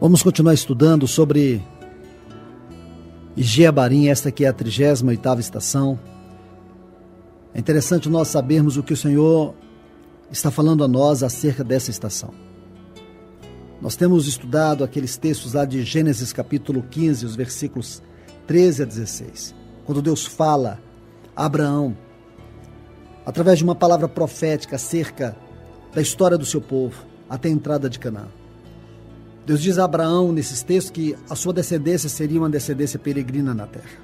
Vamos continuar estudando sobre Jeabarim, esta que é a 38ª estação. É interessante nós sabermos o que o Senhor está falando a nós acerca dessa estação. Nós temos estudado aqueles textos lá de Gênesis capítulo 15, os versículos 13 a 16, quando Deus fala a Abraão, através de uma palavra profética acerca da história do seu povo, até a entrada de Canaã. Deus diz a Abraão nesses textos que a sua descendência seria uma descendência peregrina na terra.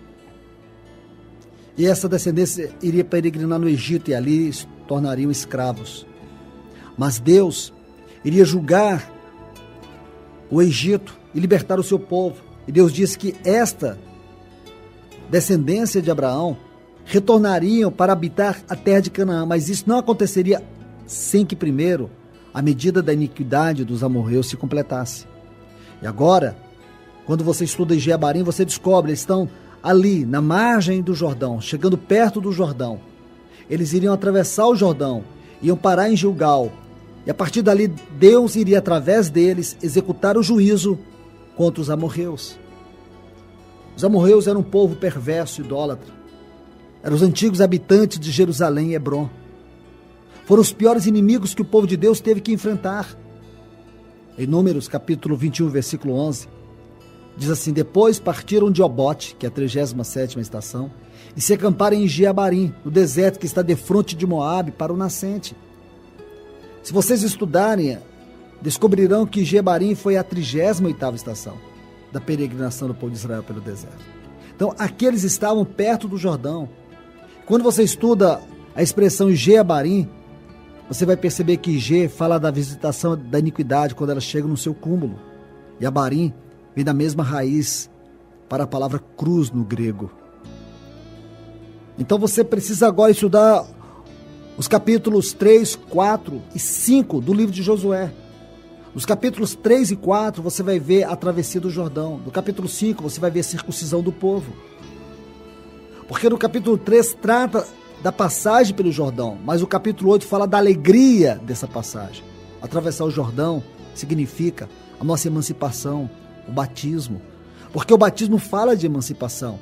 E essa descendência iria peregrinar no Egito e ali se tornariam escravos. Mas Deus iria julgar o Egito e libertar o seu povo. E Deus disse que esta descendência de Abraão retornariam para habitar a terra de Canaã. Mas isso não aconteceria sem que primeiro a medida da iniquidade dos amorreus se completasse. E agora, quando você estuda em Jeabarim, você descobre, eles estão ali, na margem do Jordão, chegando perto do Jordão. Eles iriam atravessar o Jordão, iam parar em Gilgal, e a partir dali, Deus iria, através deles, executar o juízo contra os amorreus. Os amorreus eram um povo perverso, idólatra. Eram os antigos habitantes de Jerusalém e Hebrom. Foram os piores inimigos que o povo de Deus teve que enfrentar. Em Números, capítulo 21, versículo 11, diz assim: depois partiram de Obote, que é a 37ª estação, e se acamparam em Jeabarim, no deserto que está defronte de Moabe, para o nascente. Se vocês estudarem, descobrirão que Jeabarim foi a 38ª estação da peregrinação do povo de Israel pelo deserto. Então, aqueles estavam perto do Jordão. Quando você estuda a expressão Jeabarim, você vai perceber que G fala da visitação da iniquidade quando ela chega no seu cúmulo. E Abarim vem da mesma raiz para a palavra cruz no grego. Então você precisa agora estudar os capítulos 3, 4 e 5 do livro de Josué. Nos capítulos 3 e 4 você vai ver a travessia do Jordão. No capítulo 5 você vai ver a circuncisão do povo. Porque no capítulo 3 trata da passagem pelo Jordão, mas o capítulo 8 fala da alegria dessa passagem. Atravessar o Jordão significa a nossa emancipação, o batismo, porque o batismo fala de emancipação.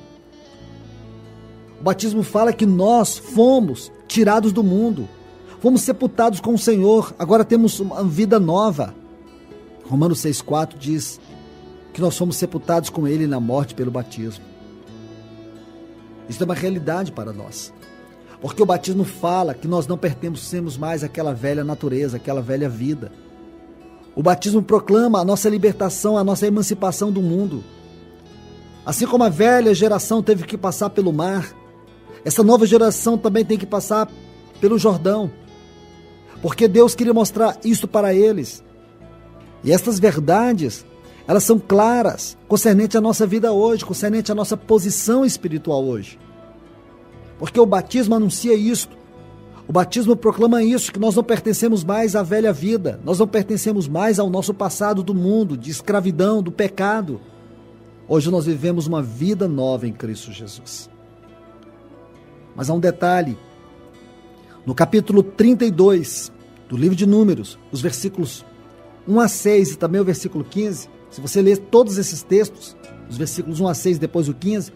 O batismo fala que nós fomos tirados do mundo, fomos sepultados com o Senhor, agora temos uma vida nova. Romanos 6,4 diz que nós fomos sepultados com Ele na morte pelo batismo. Isso é uma realidade para nós. Porque o batismo fala que nós não pertencemos mais àquela velha natureza, àquela velha vida. O batismo proclama a nossa libertação, a nossa emancipação do mundo. Assim como a velha geração teve que passar pelo mar, essa nova geração também tem que passar pelo Jordão. Porque Deus queria mostrar isso para eles. E estas verdades, elas são claras, concernente à nossa vida hoje, concernente à nossa posição espiritual hoje. Porque o batismo anuncia isto. O batismo proclama isso, que nós não pertencemos mais à velha vida. Nós não pertencemos mais ao nosso passado do mundo, de escravidão, do pecado. Hoje nós vivemos uma vida nova em Cristo Jesus. Mas há um detalhe. No capítulo 32 do livro de Números, os versículos 1 a 6 e também o versículo 15, se você ler todos esses textos, os versículos 1 a 6 e depois o 15,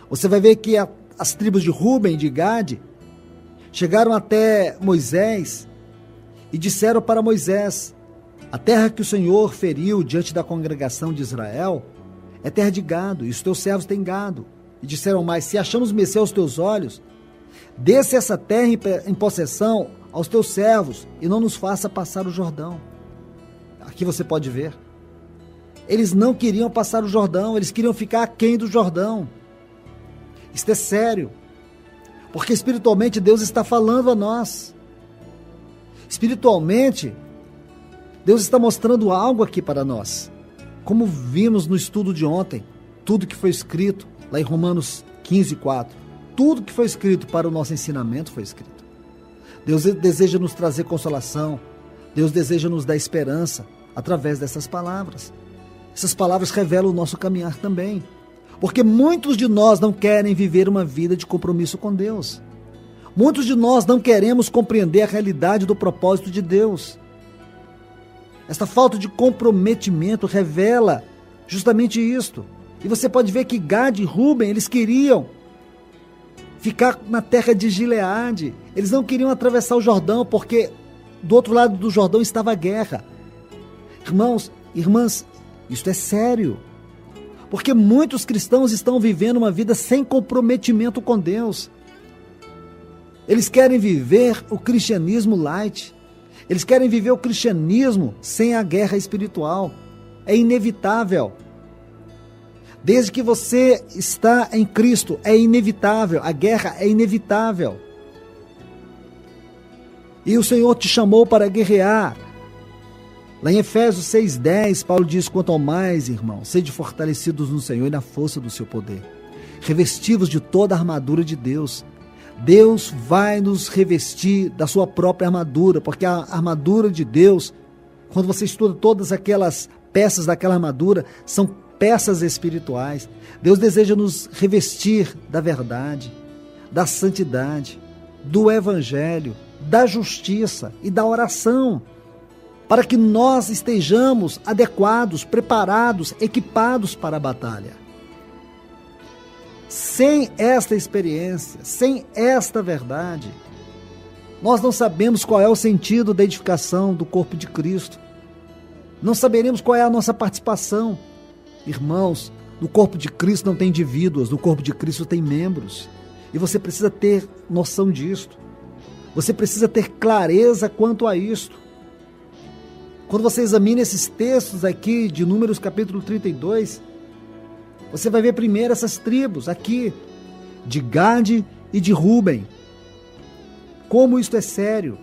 você vai ver que as tribos de Ruben e de Gade chegaram até Moisés e disseram para Moisés: a terra que o Senhor feriu diante da congregação de Israel é terra de gado, e os teus servos têm gado. E disseram mais: se achamos mercê aos teus olhos, desce essa terra em possessão aos teus servos e não nos faça passar o Jordão. Aqui você pode ver. Eles não queriam passar o Jordão, eles queriam ficar aquém do Jordão. Isto é sério, porque espiritualmente Deus está falando a nós. Espiritualmente, Deus está mostrando algo aqui para nós. Como vimos no estudo de ontem, tudo que foi escrito lá em Romanos 15:4, tudo que foi escrito para o nosso ensinamento foi escrito. Deus deseja nos trazer consolação, Deus deseja nos dar esperança através dessas palavras. Essas palavras revelam o nosso caminhar também. Porque muitos de nós não querem viver uma vida de compromisso com Deus. Muitos de nós não queremos compreender a realidade do propósito de Deus. Esta falta de comprometimento revela justamente isto. E você pode ver que Gad e Rúben, eles queriam ficar na terra de Gileade. Eles não queriam atravessar o Jordão, porque do outro lado do Jordão estava a guerra. Irmãos, irmãs, isto é sério. Porque muitos cristãos estão vivendo uma vida sem comprometimento com Deus. Eles querem viver o cristianismo light. Eles querem viver o cristianismo sem a guerra espiritual. É inevitável. Desde que você está em Cristo, é inevitável. A guerra é inevitável. E o Senhor te chamou para guerrear. Lá em Efésios 6,10, Paulo diz: quanto ao mais, irmãos, sede fortalecidos no Senhor e na força do seu poder, revestivos de toda a armadura de Deus. Deus vai nos revestir da sua própria armadura, porque a armadura de Deus, quando você estuda todas aquelas peças daquela armadura, são peças espirituais. Deus deseja nos revestir da verdade, da santidade, do evangelho, da justiça e da oração, para que nós estejamos adequados, preparados, equipados para a batalha. Sem esta experiência, sem esta verdade, nós não sabemos qual é o sentido da edificação do corpo de Cristo. Não saberemos qual é a nossa participação. Irmãos, no corpo de Cristo não tem indivíduos, no corpo de Cristo tem membros. E você precisa ter noção disto. Você precisa ter clareza quanto a isto. Quando você examina esses textos aqui de Números capítulo 32, você vai ver primeiro essas tribos aqui, de Gade e de Rúben. Como isto é sério.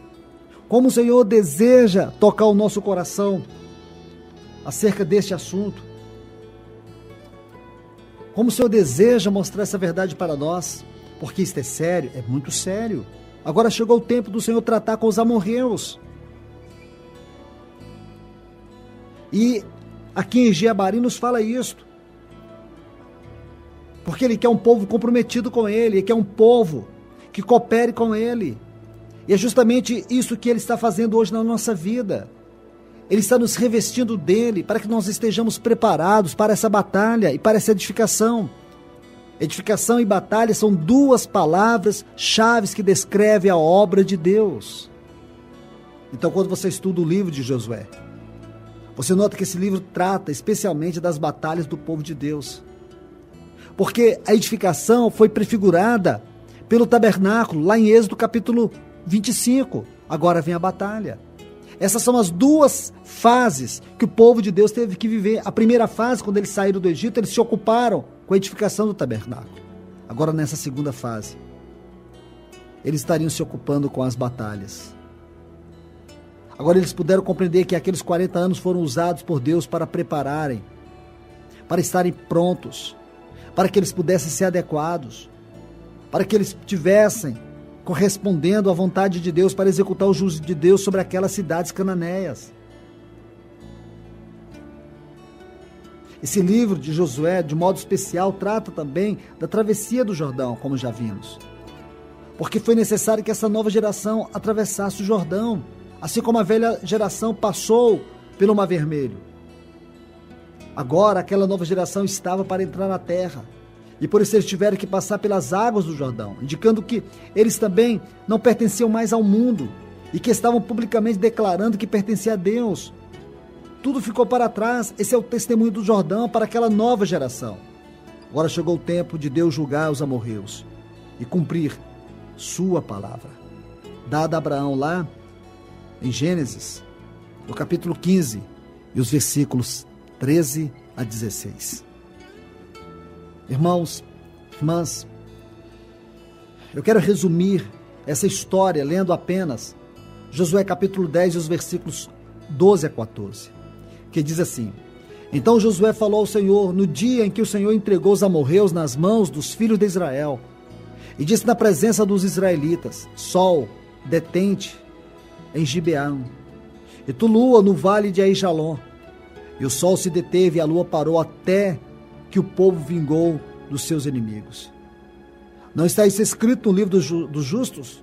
Como o Senhor deseja tocar o nosso coração acerca deste assunto. Como o Senhor deseja mostrar essa verdade para nós. Porque isto é sério, é muito sério. Agora chegou o tempo do Senhor tratar com os amorreus. E aqui em Jeabari nos fala isto. Porque Ele quer um povo comprometido com Ele, Ele quer um povo que coopere com Ele. E é justamente isso que Ele está fazendo hoje na nossa vida. Ele está nos revestindo dEle para que nós estejamos preparados para essa batalha e para essa edificação. Edificação e batalha são duas palavras-chave que descrevem a obra de Deus. Então, quando você estuda o livro de Josué, você nota que esse livro trata especialmente das batalhas do povo de Deus. Porque a edificação foi prefigurada pelo tabernáculo, lá em Êxodo capítulo 25. Agora vem a batalha. Essas são as duas fases que o povo de Deus teve que viver. A primeira fase, quando eles saíram do Egito, eles se ocuparam com a edificação do tabernáculo. Agora, nessa segunda fase, eles estariam se ocupando com as batalhas. Agora eles puderam compreender que aqueles 40 anos foram usados por Deus para prepararem, para estarem prontos, para que eles pudessem ser adequados, para que eles tivessem correspondendo à vontade de Deus para executar o juízo de Deus sobre aquelas cidades cananeias. Esse livro de Josué, de modo especial, trata também da travessia do Jordão, como já vimos. Porque foi necessário que essa nova geração atravessasse o Jordão, assim como a velha geração passou pelo Mar Vermelho. Agora, aquela nova geração estava para entrar na terra. E por isso eles tiveram que passar pelas águas do Jordão, indicando que eles também não pertenciam mais ao mundo e que estavam publicamente declarando que pertenciam a Deus. Tudo ficou para trás. Esse é o testemunho do Jordão para aquela nova geração. Agora chegou o tempo de Deus julgar os amorreus e cumprir sua palavra, dada a Abraão lá em Gênesis, no capítulo 15, e os versículos 13 a 16. Irmãos, irmãs, eu quero resumir essa história lendo apenas Josué capítulo 10 e os versículos 12 a 14, que diz assim: Então Josué falou ao Senhor no dia em que o Senhor entregou os amorreus nas mãos dos filhos de Israel, e disse na presença dos israelitas: Sol, detente em Gibeão, e tu, lua, no vale de Aijalon. E o sol se deteve e a lua parou até que o povo vingou dos seus inimigos. Não está isso escrito no livro dos justos?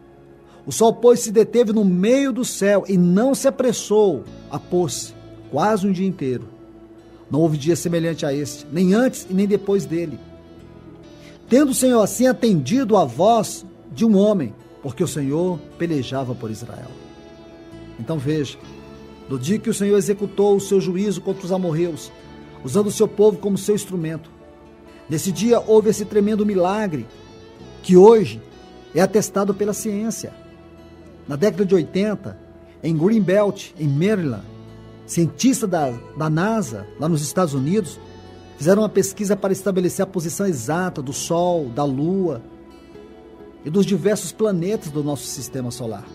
O sol, pois, se deteve no meio do céu e não se apressou a pôr-se, quase um dia inteiro. Não houve dia semelhante a este, nem antes e nem depois dele. Tendo o Senhor assim atendido à voz de um homem, porque o Senhor pelejava por Israel. Então veja, no dia que o Senhor executou o seu juízo contra os amorreus, usando o seu povo como seu instrumento, nesse dia houve esse tremendo milagre, que hoje é atestado pela ciência. Na década de 80, em Greenbelt, em Maryland, cientistas da NASA, lá nos Estados Unidos, fizeram uma pesquisa para estabelecer a posição exata do Sol, da Lua e dos diversos planetas do nosso sistema solar.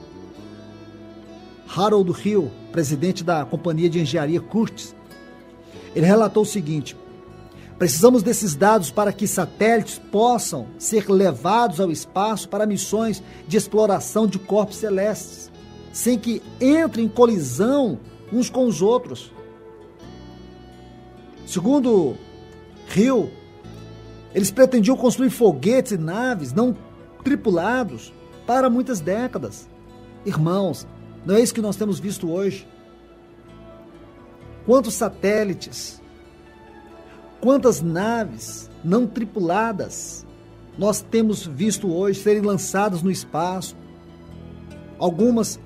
Harold Hill, presidente da companhia de engenharia Curtis, ele relatou o seguinte: precisamos desses dados para que satélites possam ser levados ao espaço para missões de exploração de corpos celestes, sem que entrem em colisão uns com os outros. Segundo Hill, eles pretendiam construir foguetes e naves não tripulados para muitas décadas. Irmãos, não é isso que nós temos visto hoje? Quantos satélites, quantas naves não tripuladas nós temos visto hoje serem lançadas no espaço? Algumas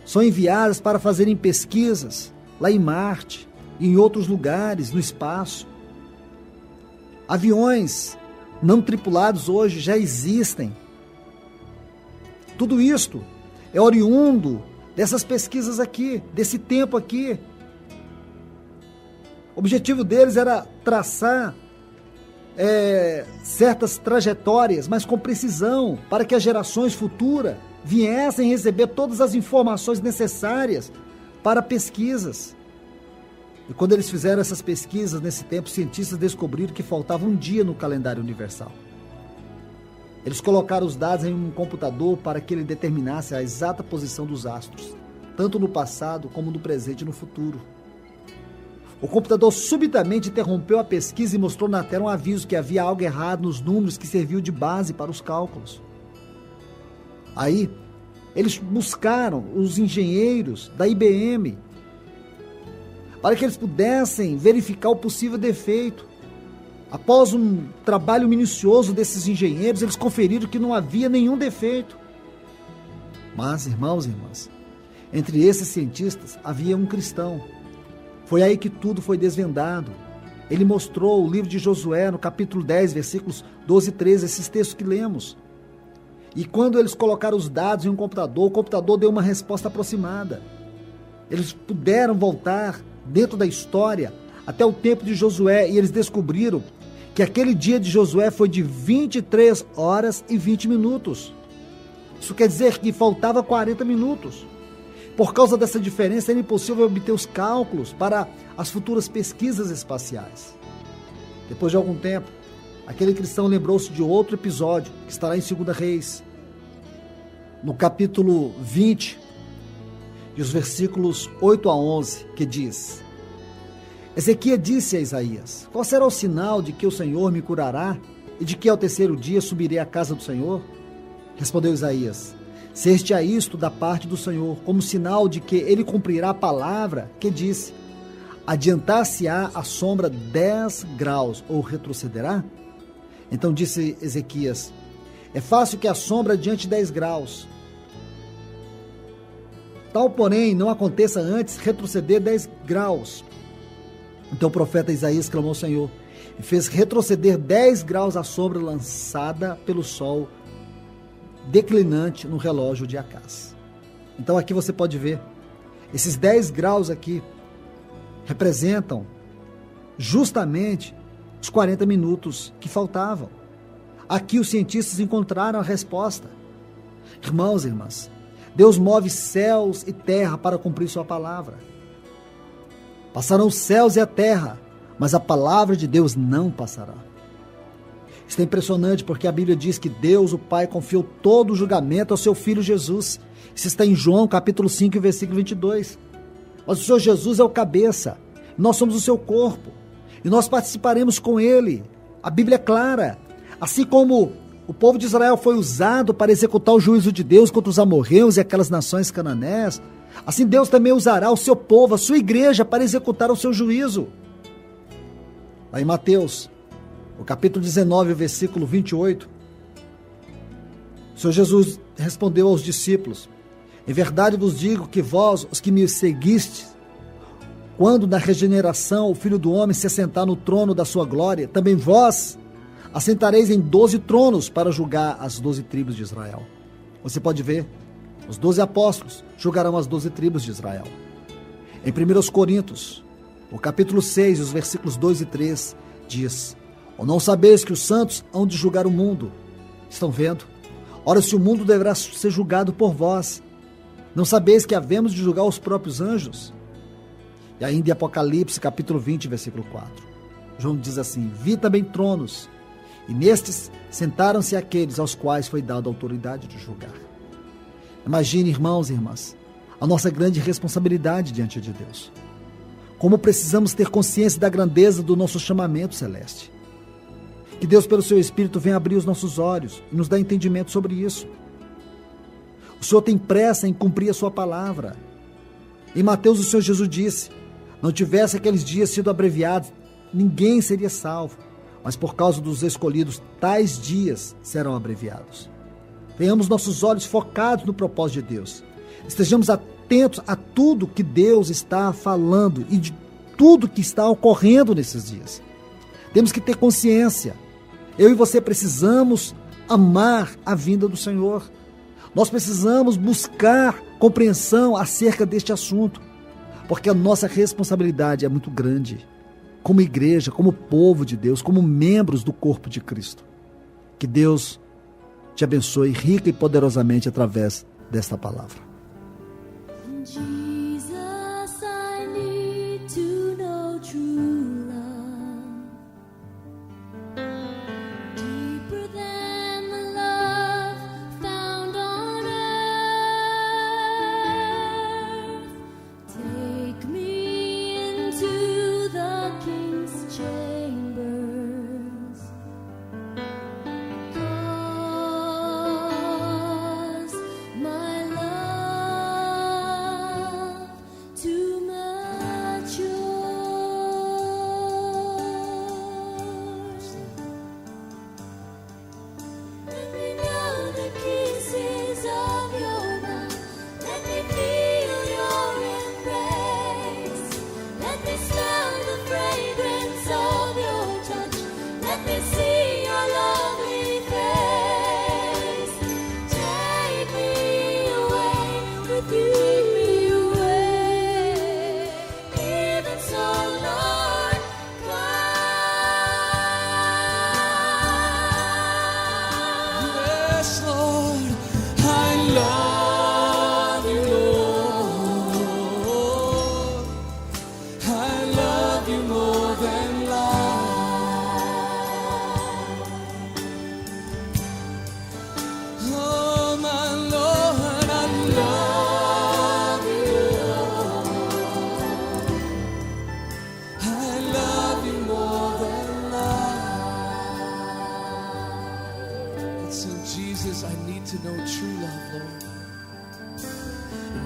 são enviadas para fazerem pesquisas lá em Marte e em outros lugares no espaço. Aviões não tripulados hoje já existem. Tudo isto é oriundo dessas pesquisas aqui, desse tempo aqui. O objetivo deles era traçar certas trajetórias, mas com precisão, para que as gerações futuras viessem receber todas as informações necessárias para pesquisas. E quando eles fizeram essas pesquisas nesse tempo, cientistas descobriram que faltava um dia no calendário universal. Eles colocaram os dados em um computador para que ele determinasse a exata posição dos astros, tanto no passado como no presente e no futuro. O computador subitamente interrompeu a pesquisa e mostrou na tela um aviso que havia algo errado nos números que serviu de base para os cálculos. Aí, eles buscaram os engenheiros da IBM para que eles pudessem verificar o possível defeito. Após um trabalho minucioso desses engenheiros, eles conferiram que não havia nenhum defeito. Mas, irmãos e irmãs, entre esses cientistas havia um cristão. Foi aí que tudo foi desvendado. Ele mostrou o livro de Josué, no capítulo 10, versículos 12 e 13, esses textos que lemos. E quando eles colocaram os dados em um computador, o computador deu uma resposta aproximada. Eles puderam voltar dentro da história até o tempo de Josué e eles descobriram que aquele dia de Josué foi de 23 horas e 20 minutos. Isso quer dizer que faltava 40 minutos. Por causa dessa diferença, era impossível obter os cálculos para as futuras pesquisas espaciais. Depois de algum tempo, aquele cristão lembrou-se de outro episódio, que estará em 2 Reis, no capítulo 20, e os versículos 8 a 11, que diz: Ezequias disse a Isaías: Qual será o sinal de que o Senhor me curará e de que ao terceiro dia subirei à casa do Senhor? Respondeu Isaías: Ser-te-á isto da parte do Senhor, como sinal de que ele cumprirá a palavra que disse: Adiantar-se-á a sombra 10 graus, ou retrocederá? Então disse Ezequias: É fácil que a sombra adiante 10 graus. Tal, porém, não aconteça antes retroceder 10 graus. Então o profeta Isaías clamou ao Senhor e fez retroceder 10 graus a sombra lançada pelo sol declinante no relógio de Acás. Então aqui você pode ver, esses 10 graus aqui representam justamente os 40 minutos que faltavam. Aqui os cientistas encontraram a resposta. Irmãos e irmãs, Deus move céus e terra para cumprir sua palavra. Passarão os céus e a terra, mas a palavra de Deus não passará. Isso é impressionante porque a Bíblia diz que Deus, o Pai, confiou todo o julgamento ao seu Filho Jesus. Isso está em João, capítulo 5, versículo 22. Mas o Senhor Jesus é o cabeça, nós somos o seu corpo, e nós participaremos com Ele. A Bíblia é clara. Assim como o povo de Israel foi usado para executar o juízo de Deus contra os amorreus e aquelas nações cananéias, Assim Deus também usará o seu povo, a sua igreja, para executar o seu juízo. Lá em Mateus, o capítulo 19, versículo 28, o Senhor Jesus respondeu aos discípulos: em verdade vos digo que vós, os que me seguistes, quando na regeneração o Filho do Homem se assentar no trono da sua glória, também vós assentareis em 12 tronos para julgar as 12 tribos de Israel. Você pode ver, os 12 apóstolos julgarão as 12 tribos de Israel. Em 1 Coríntios, o capítulo 6, os versículos 2 e 3, diz: ou não sabeis que os santos hão de julgar o mundo? Estão vendo? Ora, se o mundo deverá ser julgado por vós, não sabeis que havemos de julgar os próprios anjos? E ainda em Apocalipse, capítulo 20, versículo 4, João diz assim: vi também tronos, e nestes sentaram-se aqueles aos quais foi dada a autoridade de julgar. Imagine, irmãos e irmãs, a nossa grande responsabilidade diante de Deus. Como precisamos ter consciência da grandeza do nosso chamamento celeste. Que Deus, pelo seu Espírito, venha abrir os nossos olhos e nos dá entendimento sobre isso. O Senhor tem pressa em cumprir a sua palavra. Em Mateus, o Senhor Jesus disse: não tivesse aqueles dias sido abreviados, ninguém seria salvo, mas por causa dos escolhidos, tais dias serão abreviados. Tenhamos nossos olhos focados no propósito de Deus. Estejamos atentos a tudo que Deus está falando e de tudo que está ocorrendo nesses dias. Temos que ter consciência. Eu e você precisamos amar a vinda do Senhor. Nós precisamos buscar compreensão acerca deste assunto, porque a nossa responsabilidade é muito grande, como igreja, como povo de Deus, como membros do corpo de Cristo. Que Deus te abençoe rica e poderosamente através desta palavra. Jesus, I need to know true love, deeper than the love found on earth. Take me into the King's chambers, 'cause my love too much yours. Let me know the kisses of your mouth. Let me feel your embrace. Let me smell the fragrance of your touch. Let me see your lovely face. Take me away with you. Even so, Lord, come. Yes, Lord, I love you, Lord. I love you more than life. Oh, my Lord, I love you, Lord. I love you more than life. Let's sing, Jesus, I need to know true love, Lord.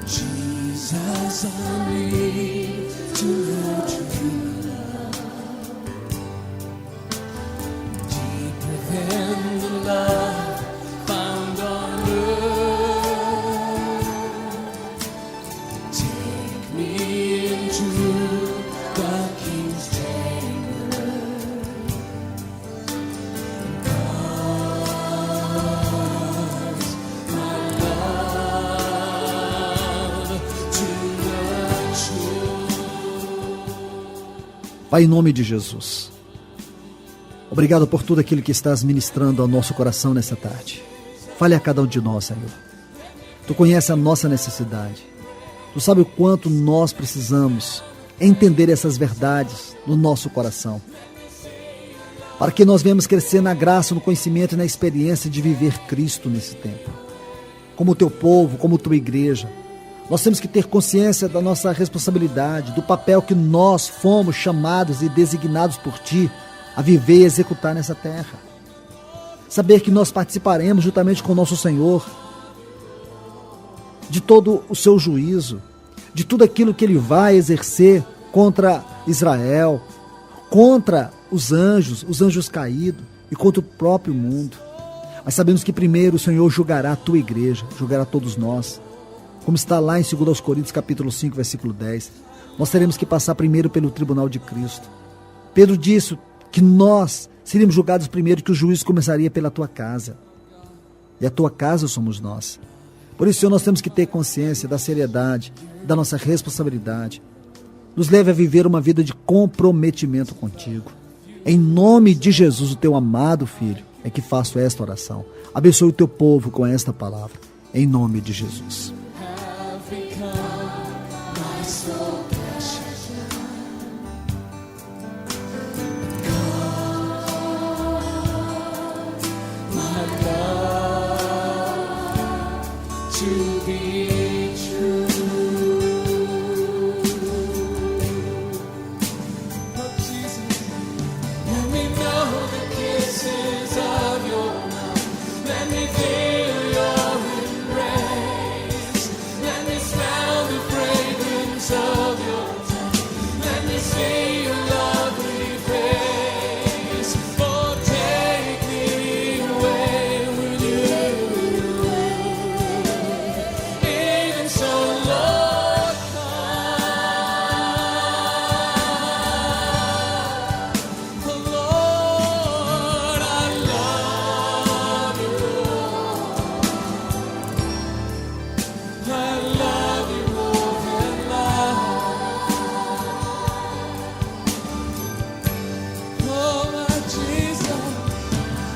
Jesus, I need to know true love, deeper than the love found on earth. Take me into the King's chamber, 'cause my love too much yours. Pai, em nome de Jesus, obrigado por tudo aquilo que estás ministrando ao nosso coração nessa tarde. Fale a cada um de nós, Senhor. Tu conheces a nossa necessidade. Tu sabes o quanto nós precisamos entender essas verdades no nosso coração, para que nós venhamos crescer na graça, no conhecimento e na experiência de viver Cristo nesse tempo. Como teu povo, como tua igreja, nós temos que ter consciência da nossa responsabilidade, do papel que nós fomos chamados e designados por ti a viver e executar nessa terra. Saber que nós participaremos juntamente com o nosso Senhor de todo o seu juízo, de tudo aquilo que ele vai exercer contra Israel, contra os anjos caídos e contra o próprio mundo. Mas sabemos que primeiro o Senhor julgará a tua igreja, julgará todos nós. Como está lá em 2 Coríntios capítulo 5, versículo 10. Nós teremos que passar primeiro pelo tribunal de Cristo. Pedro disse que nós seríamos julgados primeiro, que o juízo começaria pela tua casa. E a tua casa somos nós. Por isso, Senhor, nós temos que ter consciência da seriedade, da nossa responsabilidade. Nos leve a viver uma vida de comprometimento contigo. Em nome de Jesus, o teu amado Filho, é que faço esta oração. Abençoe o teu povo com esta palavra. Em nome de Jesus. Have become my soul precious. My love to be true. Oh, Jesus, let me know the kisses of your mouth. Let me feel your embrace. Let me smell the fragrance of your touch. Let me see your lovely face. Oh, take me away with you. Even so, Lord, come. Oh, Lord, I love you. I love you more than life. Oh, my Jesus,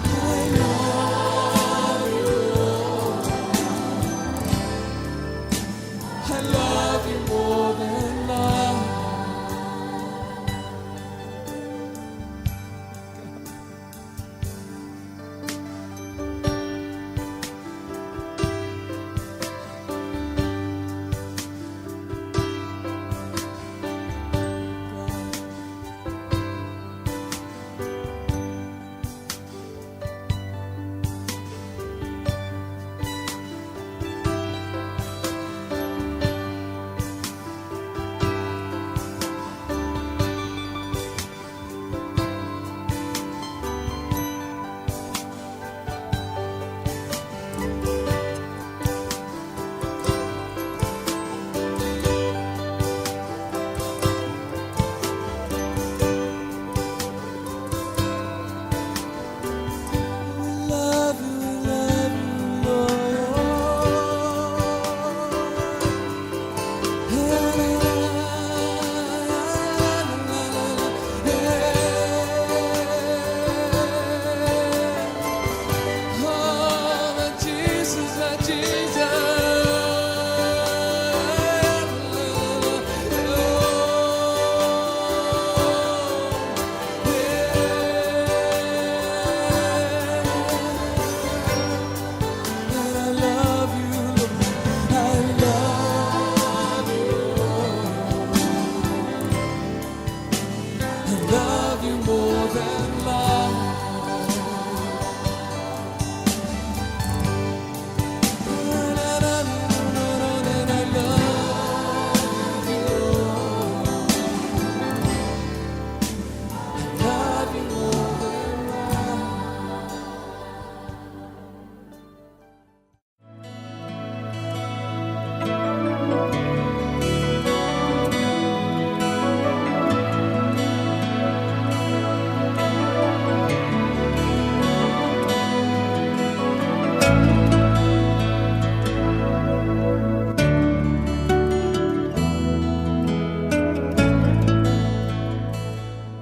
I love you. I love you more than life. Love you, oh, my Jesus, my I love you, I love you, I love you more than life.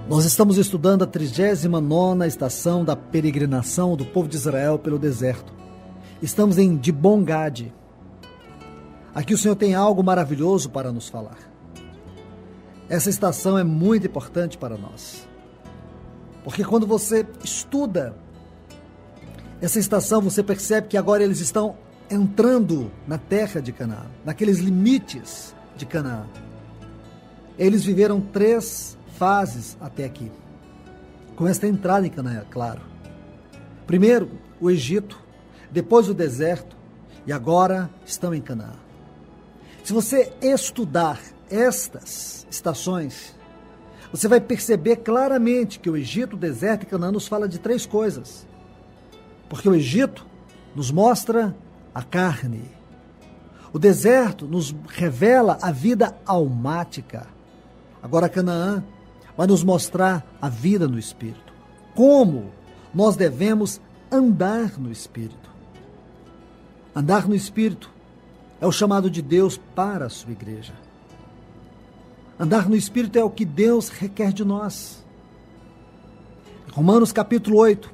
Nós estamos estudando a 39ª estação da peregrinação do povo de Israel pelo deserto. Estamos em Dibon Gad. Aqui o Senhor tem algo maravilhoso para nos falar. Essa estação é muito importante para nós. Porque quando você estuda essa estação, você percebe que agora eles estão entrando na terra de Canaã, naqueles limites de Canaã. Eles viveram 3 fases até aqui, com esta entrada em Canaã, claro. Primeiro, o Egito, depois o deserto, e agora estão em Canaã. Se você estudar estas estações, você vai perceber claramente que o Egito, o deserto e Canaã nos fala de 3 coisas. Porque o Egito nos mostra a carne. O deserto nos revela a vida almática. Agora Canaã vai nos mostrar a vida no Espírito. Como nós devemos andar no Espírito. Andar no Espírito é o chamado de Deus para a sua igreja. Andar no Espírito é o que Deus requer de nós. Romanos capítulo 8,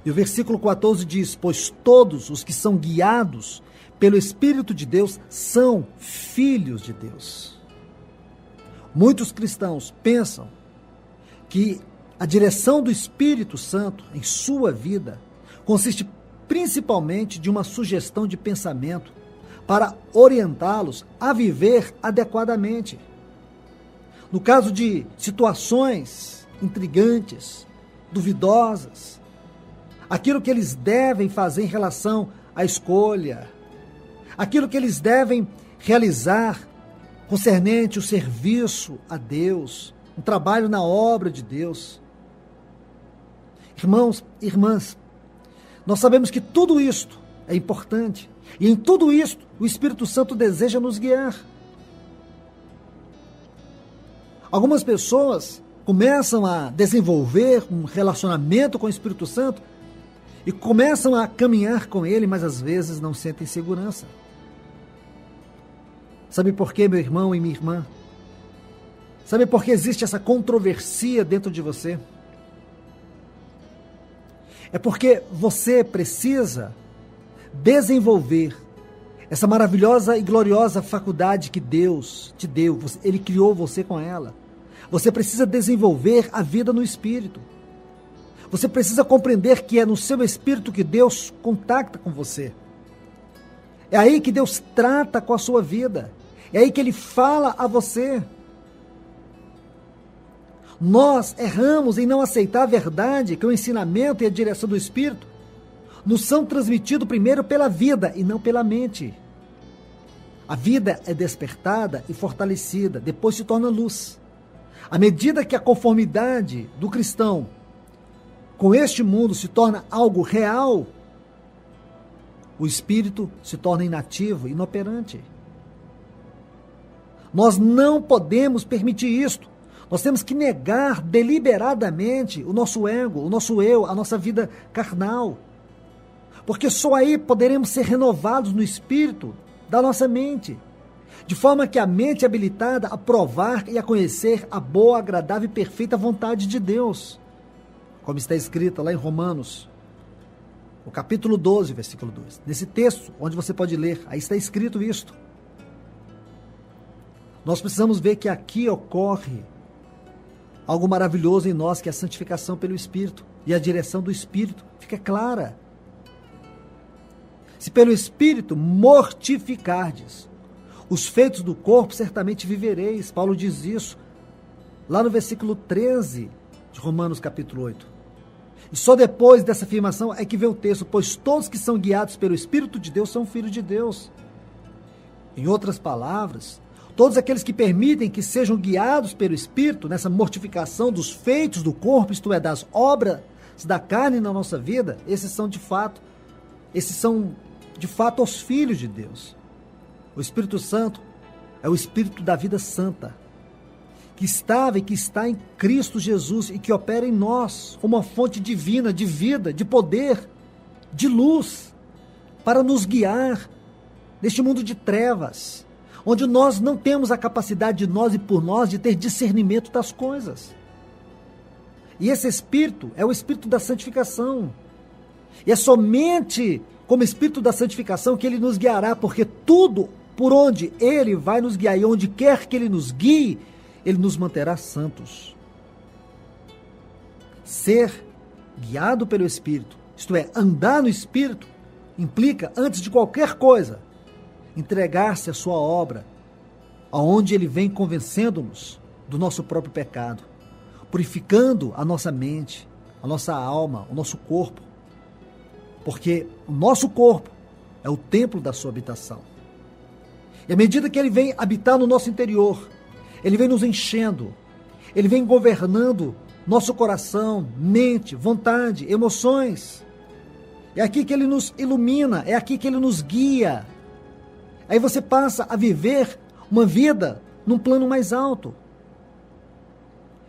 e o versículo 14 diz: pois todos os que são guiados pelo Espírito de Deus são filhos de Deus. Muitos cristãos pensam que a direção do Espírito Santo em sua vida consiste principalmente de uma sugestão de pensamento para orientá-los a viver adequadamente. No caso de situações intrigantes, duvidosas, aquilo que eles devem fazer em relação à escolha, aquilo que eles devem realizar concernente o serviço a Deus, um trabalho na obra de Deus. Irmãos e irmãs, nós sabemos que tudo isto é importante, e em tudo isto o Espírito Santo deseja nos guiar. Algumas pessoas começam a desenvolver um relacionamento com o Espírito Santo e começam a caminhar com ele, mas às vezes não sentem segurança. Sabe por quê, meu irmão e minha irmã? Sabe por que existe essa controvérsia dentro de você? É porque você precisa desenvolver essa maravilhosa e gloriosa faculdade que Deus te deu. Ele criou você com ela. Você precisa desenvolver a vida no Espírito. Você precisa compreender que é no seu Espírito que Deus contacta com você. É aí que Deus trata com a sua vida. É aí que Ele fala a você. Nós erramos em não aceitar a verdade que o ensinamento e a direção do Espírito nos são transmitidos primeiro pela vida e não pela mente. A vida é despertada e fortalecida, depois se torna luz. À medida que a conformidade do cristão com este mundo se torna algo real, o espírito se torna inativo, inoperante. Nós não podemos permitir isto. Nós temos que negar deliberadamente o nosso ego, o nosso eu, a nossa vida carnal. Porque só aí poderemos ser renovados no espírito da nossa mente, de forma que a mente é habilitada a provar e a conhecer a boa, agradável e perfeita vontade de Deus, como está escrito lá em Romanos, o capítulo 12, versículo 2. Nesse texto, onde você pode ler, aí está escrito isto. Nós precisamos ver que aqui ocorre algo maravilhoso em nós, que é a santificação pelo Espírito, e a direção do Espírito fica clara. Se pelo Espírito mortificardes os feitos do corpo, certamente vivereis. Paulo diz isso lá no versículo 13 de Romanos capítulo 8. E só depois dessa afirmação é que vem o texto: pois todos que são guiados pelo Espírito de Deus são filhos de Deus. Em outras palavras, todos aqueles que permitem que sejam guiados pelo Espírito, nessa mortificação dos feitos do corpo, isto é, das obras da carne na nossa vida, esses são de fato os filhos de Deus. O Espírito Santo é o Espírito da vida santa, que estava e que está em Cristo Jesus e que opera em nós como uma fonte divina de vida, de poder, de luz, para nos guiar neste mundo de trevas, onde nós não temos a capacidade de nós e por nós de ter discernimento das coisas. E esse Espírito é o Espírito da santificação. E é somente como Espírito da santificação que Ele nos guiará, porque tudo por onde Ele vai nos guiar e onde quer que Ele nos guie, Ele nos manterá santos. Ser guiado pelo Espírito, isto é, andar no Espírito, implica, antes de qualquer coisa, entregar-se à sua obra, aonde Ele vem convencendo-nos do nosso próprio pecado, purificando a nossa mente, a nossa alma, o nosso corpo, porque o nosso corpo é o templo da sua habitação. E à medida que ele vem habitar no nosso interior, ele vem nos enchendo, ele vem governando nosso coração, mente, vontade, emoções. É aqui que ele nos ilumina, é aqui que ele nos guia. Aí você passa a viver uma vida num plano mais alto.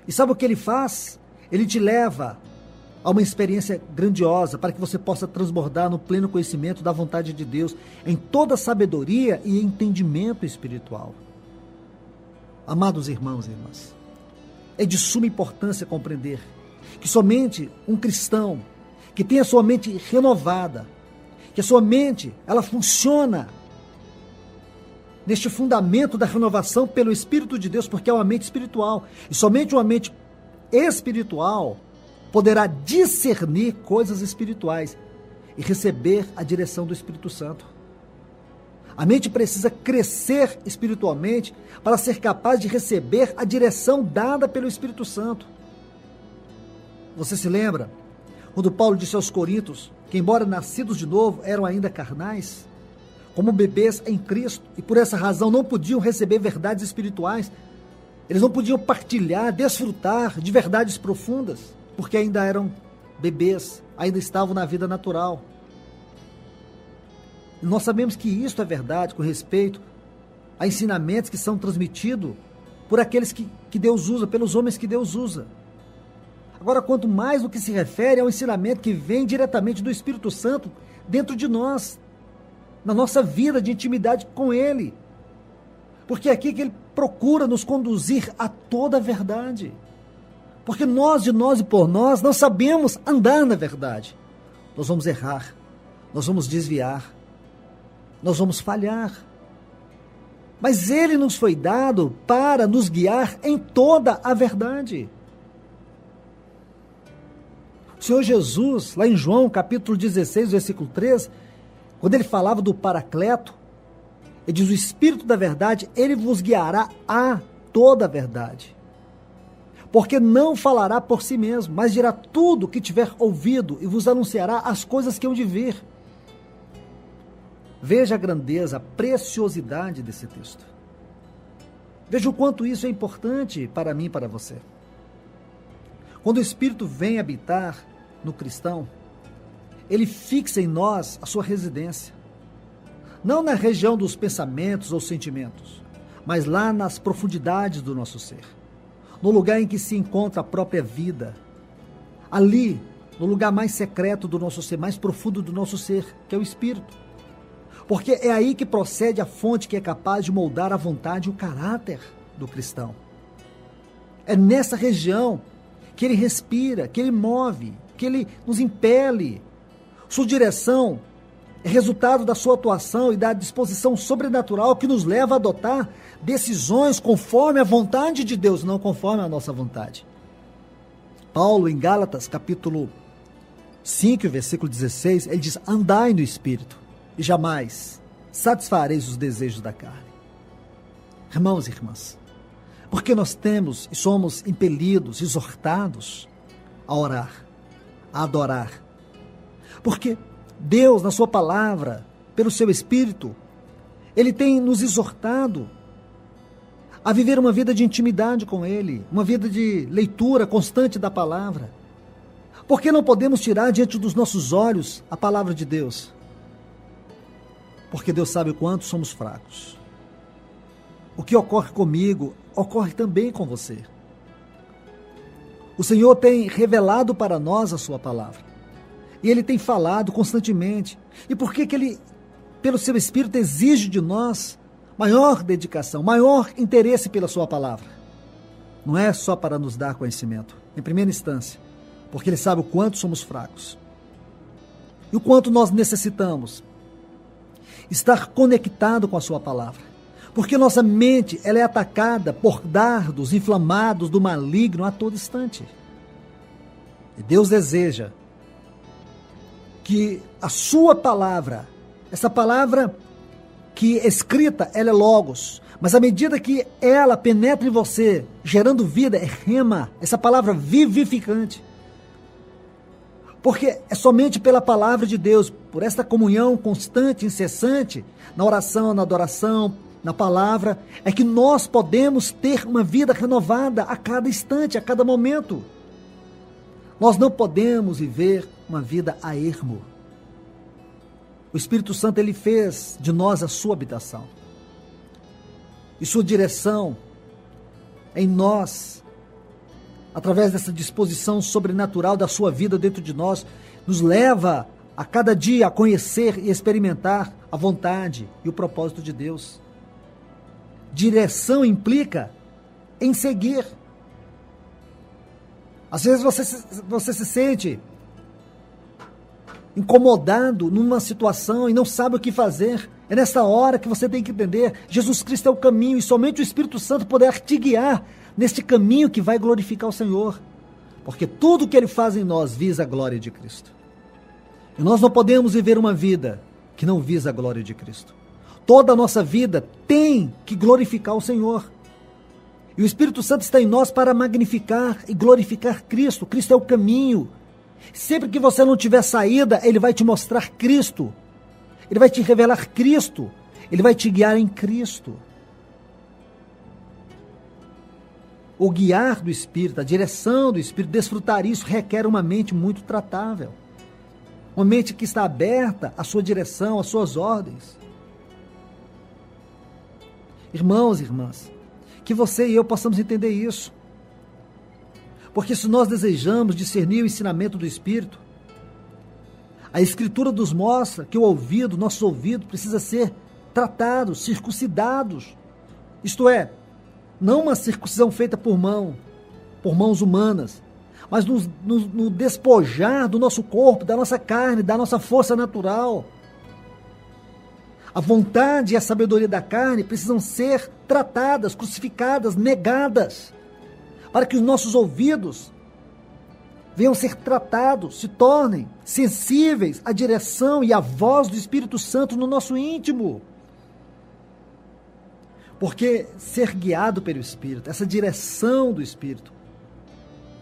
E sabe o que ele faz? Ele te leva a uma experiência grandiosa para que você possa transbordar no pleno conhecimento da vontade de Deus, em toda sabedoria e entendimento espiritual. Amados irmãos e irmãs, é de suma importância compreender que somente um cristão que tem a sua mente renovada, que a sua mente ela funciona neste fundamento da renovação pelo Espírito de Deus, porque é uma mente espiritual, e somente uma mente espiritual poderá discernir coisas espirituais e receber a direção do Espírito Santo. A mente precisa crescer espiritualmente para ser capaz de receber a direção dada pelo Espírito Santo. Você se lembra quando Paulo disse aos Coríntios que, embora nascidos de novo, eram ainda carnais, como bebês em Cristo, e por essa razão não podiam receber verdades espirituais, eles não podiam partilhar, desfrutar de verdades profundas, porque ainda eram bebês, ainda estavam na vida natural. E nós sabemos que isso é verdade com respeito a ensinamentos que são transmitidos por aqueles que Deus usa, pelos homens que Deus usa. Agora, quanto mais no que se refere ao ensinamento que vem diretamente do Espírito Santo dentro de nós, na nossa vida de intimidade com Ele. Porque é aqui que Ele procura nos conduzir a toda a verdade. Porque nós, de nós e por nós, não sabemos andar na verdade. Nós vamos errar, nós vamos desviar, nós vamos falhar. Mas Ele nos foi dado para nos guiar em toda a verdade. O Senhor Jesus, lá em João, capítulo 16, versículo 3, quando Ele falava do Paracleto, Ele diz: o Espírito da verdade, Ele vos guiará a toda a verdade. Porque não falará por si mesmo, mas dirá tudo o que tiver ouvido e vos anunciará as coisas que hão de vir. Veja a grandeza, a preciosidade desse texto. Veja o quanto isso é importante para mim e para você. Quando o Espírito vem habitar no cristão, ele fixa em nós a sua residência. Não na região dos pensamentos ou sentimentos, mas lá nas profundidades do nosso ser. No lugar em que se encontra a própria vida. Ali, no lugar mais secreto do nosso ser, mais profundo do nosso ser, que é o Espírito. Porque é aí que procede a fonte que é capaz de moldar a vontade e o caráter do cristão. É nessa região que ele respira, que ele move, que ele nos impele. Sua direção é resultado da sua atuação e da disposição sobrenatural que nos leva a adotar decisões conforme a vontade de Deus, não conforme a nossa vontade. Paulo, em Gálatas, capítulo 5, versículo 16, ele diz: andai no Espírito e jamais satisfareis os desejos da carne. Irmãos e irmãs, porque nós temos e somos impelidos, exortados a orar, a adorar. Porque Deus, na sua palavra, pelo seu Espírito, Ele tem nos exortado a viver uma vida de intimidade com Ele, uma vida de leitura constante da palavra. Por que não podemos tirar diante dos nossos olhos a palavra de Deus? Porque Deus sabe o quanto somos fracos. O que ocorre comigo, ocorre também com você. O Senhor tem revelado para nós a sua palavra. E Ele tem falado constantemente. E por que Ele, pelo seu Espírito, exige de nós maior dedicação, maior interesse pela sua palavra? Não é só para nos dar conhecimento, em primeira instância, porque Ele sabe o quanto somos fracos. E o quanto nós necessitamos estar conectado com a sua palavra. Porque nossa mente, ela é atacada por dardos inflamados do maligno a todo instante. E Deus deseja que a sua palavra, essa palavra que é escrita, ela é logos, mas à medida que ela penetra em você, gerando vida, é rema, essa palavra vivificante. Porque é somente pela palavra de Deus, por esta comunhão constante, incessante, na oração, na adoração, na palavra, é que nós podemos ter uma vida renovada a cada instante, a cada momento. Nós não podemos viver uma vida a ermo. O Espírito Santo, ele fez de nós a sua habitação. E sua direção em nós, através dessa disposição sobrenatural da sua vida dentro de nós, nos leva a cada dia a conhecer e experimentar a vontade e o propósito de Deus. Direção implica em seguir. Às vezes você se sente incomodado numa situação e não sabe o que fazer. É nessa hora que você tem que entender, Jesus Cristo é o caminho e somente o Espírito Santo poderá te guiar neste caminho que vai glorificar o Senhor. Porque tudo que Ele faz em nós visa a glória de Cristo. E nós não podemos viver uma vida que não visa a glória de Cristo. Toda a nossa vida tem que glorificar o Senhor. E o Espírito Santo está em nós para magnificar e glorificar Cristo. Cristo é o caminho. Sempre que você não tiver saída, Ele vai te mostrar Cristo. Ele vai te revelar Cristo. Ele vai te guiar em Cristo. O guiar do Espírito, a direção do Espírito, desfrutar isso requer uma mente muito tratável. Uma mente que está aberta à sua direção, às suas ordens. Irmãos e irmãs, que você e eu possamos entender isso. Porque se nós desejamos discernir o ensinamento do Espírito, a Escritura nos mostra que o ouvido, nosso ouvido, precisa ser tratado, circuncidados. Isto é, não uma circuncisão feita por mãos humanas, mas no despojar do nosso corpo, da nossa carne, da nossa força natural. A vontade e a sabedoria da carne precisam ser tratadas, crucificadas, negadas, para que os nossos ouvidos venham ser tratados, se tornem sensíveis à direção e à voz do Espírito Santo no nosso íntimo. Porque ser guiado pelo Espírito, essa direção do Espírito,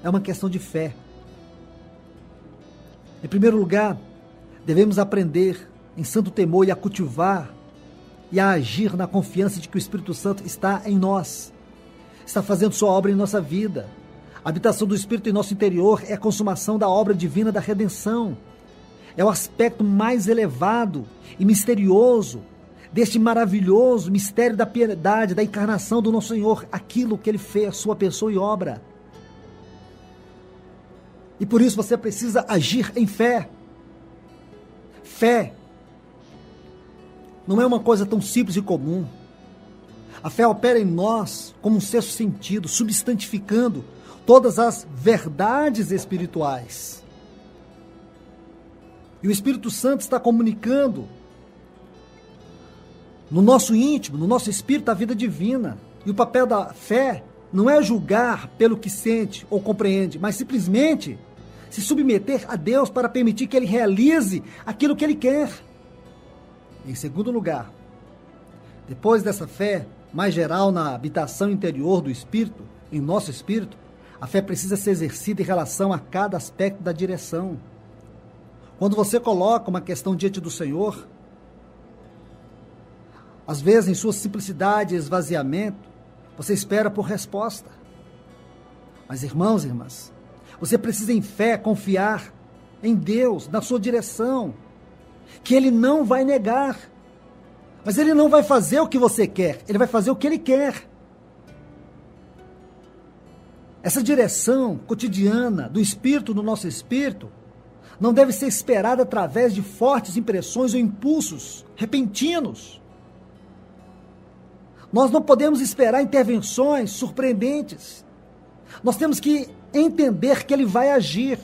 é uma questão de fé. Em primeiro lugar, devemos aprender em santo temor e a cultivar e a agir na confiança de que o Espírito Santo está em nós, está fazendo sua obra em nossa vida. A habitação do Espírito em nosso interior é a consumação da obra divina da redenção. É o aspecto mais elevado e misterioso deste maravilhoso mistério da piedade, da encarnação do nosso Senhor, aquilo que Ele fez, sua pessoa e obra. E por isso você precisa agir em fé. Fé não é uma coisa tão simples e comum. A fé opera em nós como um sexto sentido, substantificando todas as verdades espirituais. E o Espírito Santo está comunicando no nosso íntimo, no nosso espírito, a vida divina. E o papel da fé não é julgar pelo que sente ou compreende, mas simplesmente se submeter a Deus para permitir que Ele realize aquilo que Ele quer. Em segundo lugar, depois dessa fé mais geral na habitação interior do Espírito, em nosso espírito, a fé precisa ser exercida em relação a cada aspecto da direção. Quando você coloca uma questão diante do Senhor, às vezes em sua simplicidade e esvaziamento, você espera por resposta. Mas irmãos e irmãs, você precisa em fé confiar em Deus, na sua direção, que Ele não vai negar. Mas Ele não vai fazer o que você quer, Ele vai fazer o que Ele quer. Essa direção cotidiana do Espírito no nosso espírito não deve ser esperada através de fortes impressões ou impulsos repentinos. Nós não podemos esperar intervenções surpreendentes. Nós temos que entender que Ele vai agir.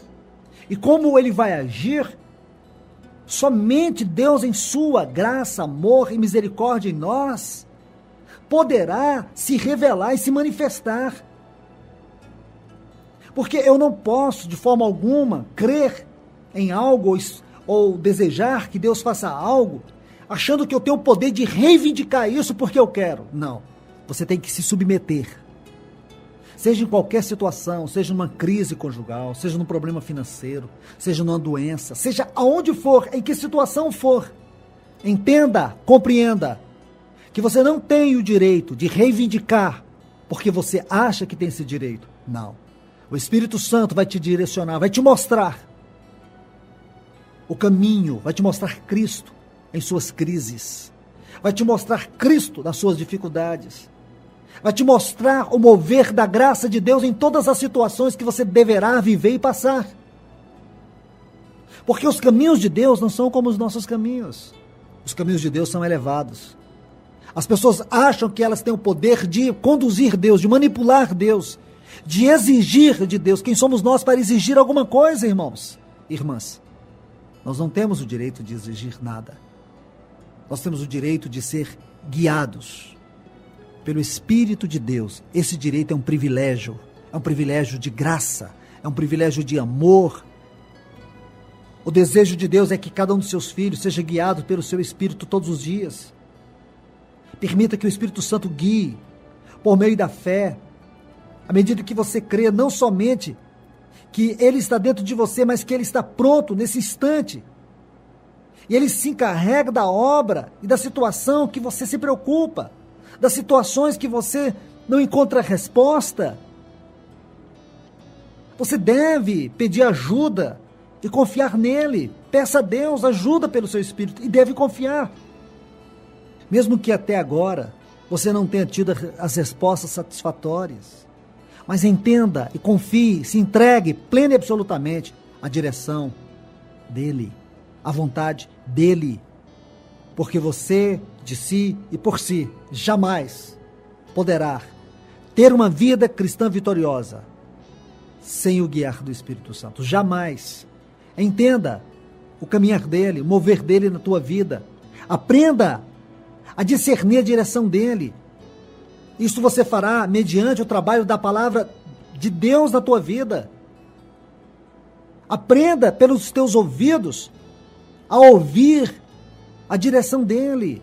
E como Ele vai agir, somente Deus em sua graça, amor e misericórdia em nós poderá se revelar e se manifestar. Porque eu não posso, de forma alguma, crer em algo ou desejar que Deus faça algo, achando que eu tenho o poder de reivindicar isso porque eu quero. Não. Você tem que se submeter. Seja em qualquer situação, seja numa crise conjugal, seja num problema financeiro, seja numa doença, seja aonde for, em que situação for. Entenda, compreenda que você não tem o direito de reivindicar porque você acha que tem esse direito. Não. O Espírito Santo vai te direcionar, vai te mostrar o caminho, vai te mostrar Cristo em suas crises, vai te mostrar Cristo nas suas dificuldades, vai te mostrar o mover da graça de Deus em todas as situações que você deverá viver e passar. Porque os caminhos de Deus não são como os nossos caminhos. Os caminhos de Deus são elevados. As pessoas acham que elas têm o poder de conduzir Deus, de manipular Deus, de exigir de Deus. Quem somos nós para exigir alguma coisa, irmãos? Irmãs, nós não temos o direito de exigir nada. Nós temos o direito de ser guiados pelo Espírito de Deus. Esse direito é um privilégio de graça, é um privilégio de amor. O desejo de Deus é que cada um dos seus filhos seja guiado pelo seu Espírito todos os dias. Permita que o Espírito Santo guie por meio da fé, à medida que você crê, não somente que Ele está dentro de você, mas que Ele está pronto nesse instante. E Ele se encarrega da obra e da situação que você se preocupa, das situações que você não encontra resposta. Você deve pedir ajuda e confiar nele. Peça a Deus ajuda pelo seu Espírito e deve confiar. Mesmo que até agora você não tenha tido as respostas satisfatórias, mas entenda e confie, se entregue plena e absolutamente à direção dele, à vontade dele, porque você, de si e por si, jamais poderá ter uma vida cristã vitoriosa sem o guiar do Espírito Santo. Jamais. Entenda o caminhar dele, o mover dele na tua vida. Aprenda a discernir a direção dele. Isso você fará mediante o trabalho da palavra de Deus na tua vida. Aprenda pelos teus ouvidos a ouvir a direção dele.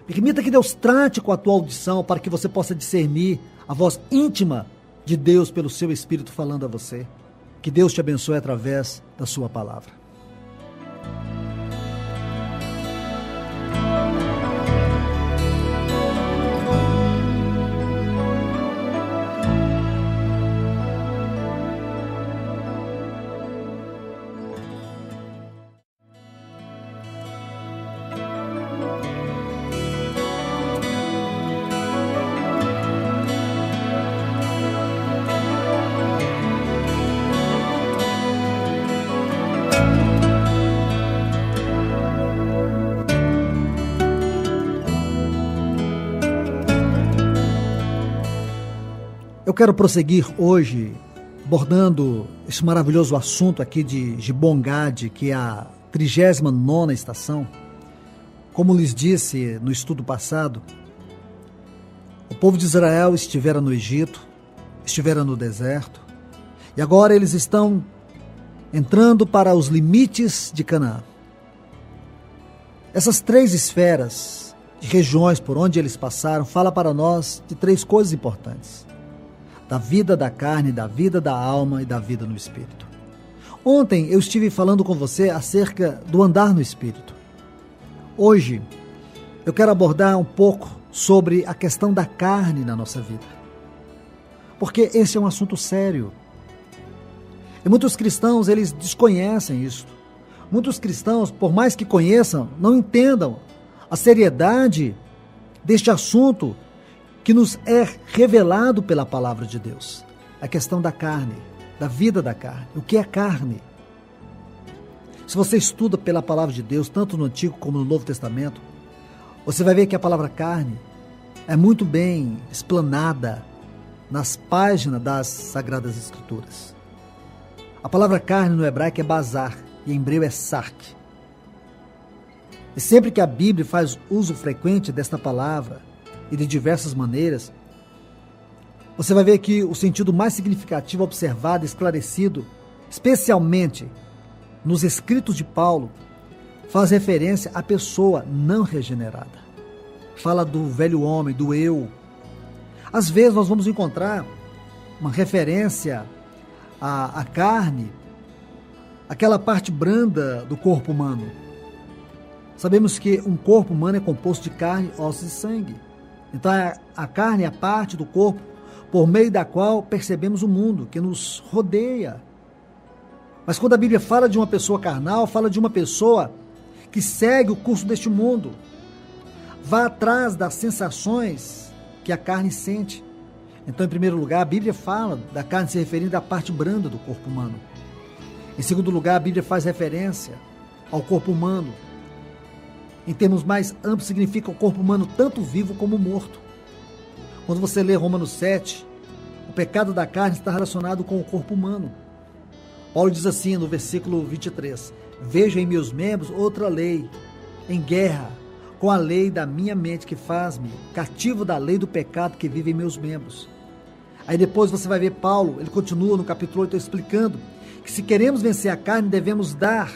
Permita que Deus trate com a tua audição para que você possa discernir a voz íntima de Deus pelo seu Espírito falando a você. Que Deus te abençoe através da sua palavra. Eu quero prosseguir hoje abordando esse maravilhoso assunto aqui de Gibon-Gad, que é a 39ª estação. Como lhes disse no estudo passado, o povo de Israel estivera no Egito, estivera no deserto, e agora eles estão entrando para os limites de Canaã. Essas 3 esferas de regiões por onde eles passaram fala para nós de 3 coisas importantes: da vida da carne, da vida da alma e da vida no Espírito. Ontem eu estive falando com você acerca do andar no Espírito. Hoje eu quero abordar um pouco sobre a questão da carne na nossa vida, porque esse é um assunto sério. E muitos cristãos, eles desconhecem isso. Muitos cristãos, por mais que conheçam, não entendam a seriedade deste assunto que nos é revelado pela palavra de Deus. A questão da carne, da vida da carne. O que é carne? Se você estuda pela palavra de Deus, tanto no Antigo como no Novo Testamento, você vai ver que a palavra carne é muito bem explanada nas páginas das Sagradas Escrituras. A palavra carne no hebraico é bazar e em hebreu é sark. E sempre que a Bíblia faz uso frequente desta palavra, e de diversas maneiras, você vai ver que o sentido mais significativo observado e esclarecido, especialmente nos escritos de Paulo, faz referência à pessoa não regenerada. Fala do velho homem, do eu. Às vezes nós vamos encontrar uma referência à carne, aquela parte branda do corpo humano. Sabemos que um corpo humano é composto de carne, ossos e sangue. Então a carne é a parte do corpo por meio da qual percebemos o mundo que nos rodeia. Mas quando a Bíblia fala de uma pessoa carnal, fala de uma pessoa que segue o curso deste mundo. Vá atrás das sensações que a carne sente. Então, em primeiro lugar, a Bíblia fala da carne se referindo à parte branda do corpo humano. Em segundo lugar, a Bíblia faz referência ao corpo humano. Em termos mais amplos, significa o corpo humano tanto vivo como morto. Quando você lê Romanos 7, o pecado da carne está relacionado com o corpo humano. Paulo diz assim no versículo 23, vejo em meus membros outra lei, em guerra com a lei da minha mente que faz-me cativo da lei do pecado que vive em meus membros. Aí depois você vai ver Paulo, ele continua no capítulo 8 explicando que se queremos vencer a carne, devemos dar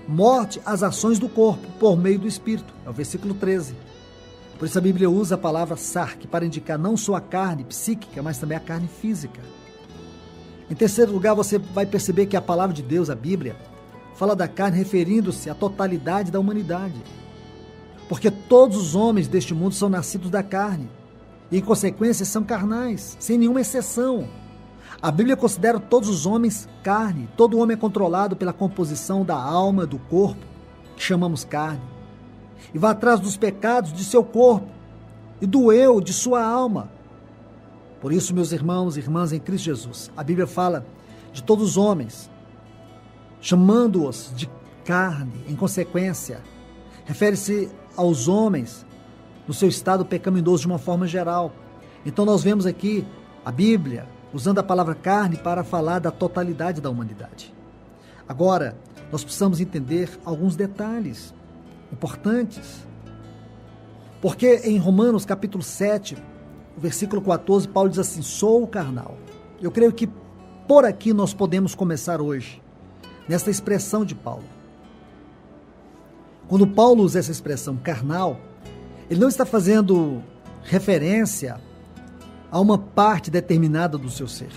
morte às ações do corpo por meio do Espírito. É o versículo 13. Por isso a Bíblia usa a palavra sarque para indicar não só a carne psíquica, mas também a carne física. Em terceiro lugar, você vai perceber que a palavra de Deus, a Bíblia, fala da carne referindo-se à totalidade da humanidade. Porque todos os homens deste mundo são nascidos da carne e, em consequência, são carnais, sem nenhuma exceção. A Bíblia considera todos os homens carne. Todo homem é controlado pela composição da alma, do corpo, que chamamos carne. E vai atrás dos pecados de seu corpo e do eu de sua alma. Por isso, meus irmãos e irmãs em Cristo Jesus, a Bíblia fala de todos os homens, chamando-os de carne. Em consequência, refere-se aos homens no seu estado pecaminoso de uma forma geral. Então nós vemos aqui a Bíblia usando a palavra carne para falar da totalidade da humanidade. Agora, nós precisamos entender alguns detalhes importantes. Porque em Romanos capítulo 7, versículo 14, Paulo diz assim, sou carnal. Eu creio que por aqui nós podemos começar hoje, nesta expressão de Paulo. Quando Paulo usa essa expressão carnal, ele não está fazendo referência a uma parte determinada do seu ser.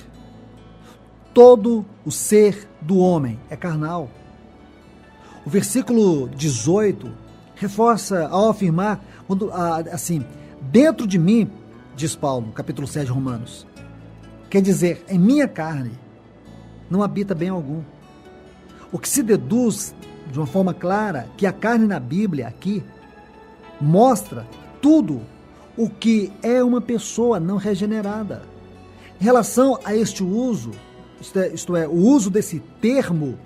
Todo o ser do homem é carnal. O versículo 18 reforça ao afirmar, assim, dentro de mim, diz Paulo, no capítulo 7 de Romanos, quer dizer, em minha carne não habita bem algum. O que se deduz de uma forma clara que a carne na Bíblia aqui mostra tudo o que é uma pessoa não regenerada. Em relação a este uso, isto é, o uso desse termo,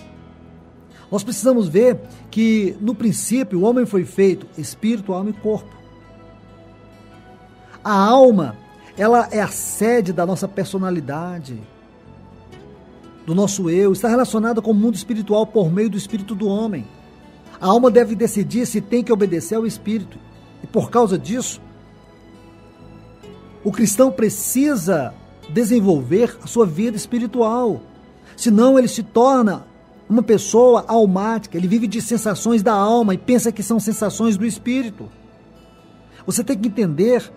nós precisamos ver que no princípio o homem foi feito espírito, alma e corpo. A alma, ela é a sede da nossa personalidade, do nosso eu, está relacionada com o mundo espiritual por meio do espírito do homem. A alma deve decidir se tem que obedecer ao espírito. E por causa disso, o cristão precisa desenvolver a sua vida espiritual. Senão ele se torna uma pessoa almática, ele vive de sensações da alma e pensa que são sensações do espírito. Você tem que entender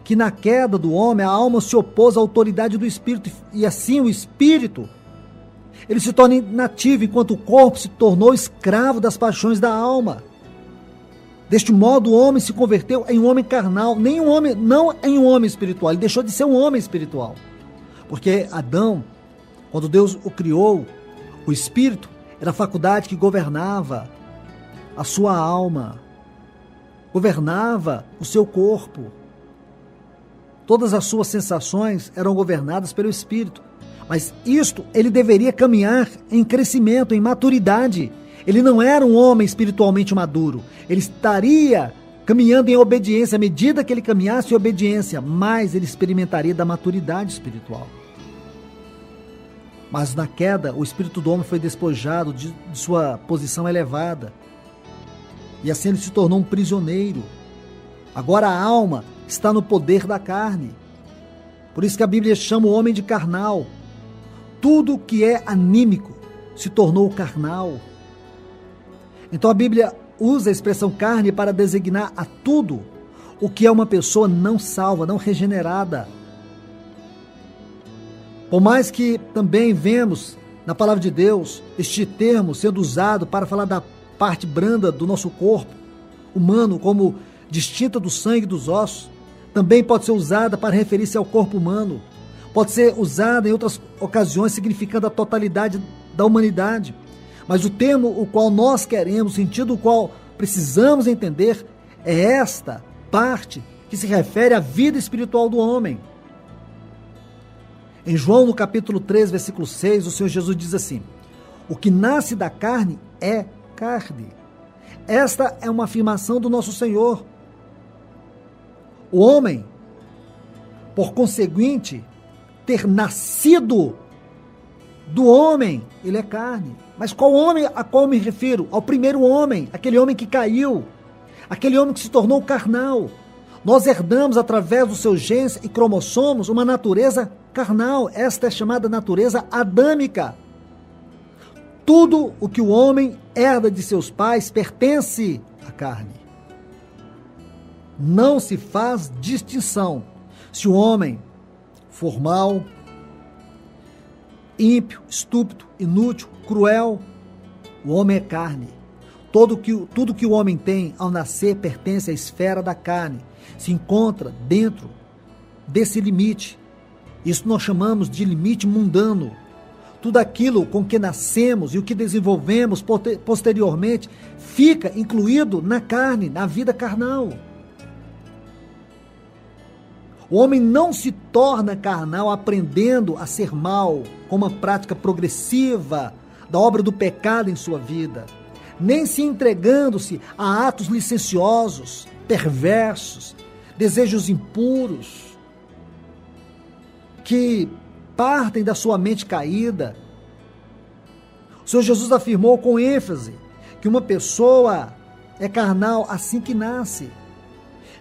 que na queda do homem, a alma se opôs à autoridade do espírito e assim o espírito ele se torna inativo, enquanto o corpo se tornou escravo das paixões da alma. Deste modo, o homem se converteu em um homem carnal, não em um homem espiritual. Ele deixou de ser um homem espiritual. Porque Adão, quando Deus o criou, o espírito era a faculdade que governava a sua alma, governava o seu corpo. Todas as suas sensações eram governadas pelo espírito. Mas isto, ele deveria caminhar em crescimento, em maturidade. Ele não era um homem espiritualmente maduro. Ele estaria caminhando em obediência. À medida que ele caminhasse em obediência, mais ele experimentaria da maturidade espiritual. Mas na queda, o espírito do homem foi despojado de sua posição elevada. E assim ele se tornou um prisioneiro. Agora a alma está no poder da carne. Por isso que a Bíblia chama o homem de carnal. Tudo que é anímico se tornou carnal. Então a Bíblia usa a expressão carne para designar a tudo o que é uma pessoa não salva, não regenerada. Por mais que também vemos na palavra de Deus este termo sendo usado para falar da parte branda do nosso corpo, humano como distinta do sangue e dos ossos. Também pode ser usada para referir-se ao corpo humano. Pode ser usada em outras ocasiões, significando a totalidade da humanidade. Mas o termo o qual nós queremos, o sentido o qual precisamos entender, é esta parte que se refere à vida espiritual do homem. Em João, no capítulo 3, versículo 6, o Senhor Jesus diz assim: o que nasce da carne é carne. Esta é uma afirmação do nosso Senhor. O homem, por conseguinte, ter nascido do homem, ele é carne. Mas qual homem a qual me refiro? Ao primeiro homem, aquele homem que caiu, aquele homem que se tornou carnal. Nós herdamos através dos seus genes e cromossomos uma natureza carnal. Esta é chamada natureza adâmica. Tudo o que o homem herda de seus pais pertence à carne. Não se faz distinção se o homem for mau, ímpio, estúpido, inútil, cruel. O homem é carne. Tudo que o homem tem ao nascer pertence à esfera da carne. Se encontra dentro desse limite. Isso nós chamamos de limite mundano. Tudo aquilo com que nascemos e o que desenvolvemos posteriormente fica incluído na carne, na vida carnal. O homem não se torna carnal aprendendo a ser mau, com uma prática progressiva da obra do pecado em sua vida, nem se entregando-se a atos licenciosos, perversos, desejos impuros, que partem da sua mente caída. O Senhor Jesus afirmou com ênfase que uma pessoa é carnal assim que nasce.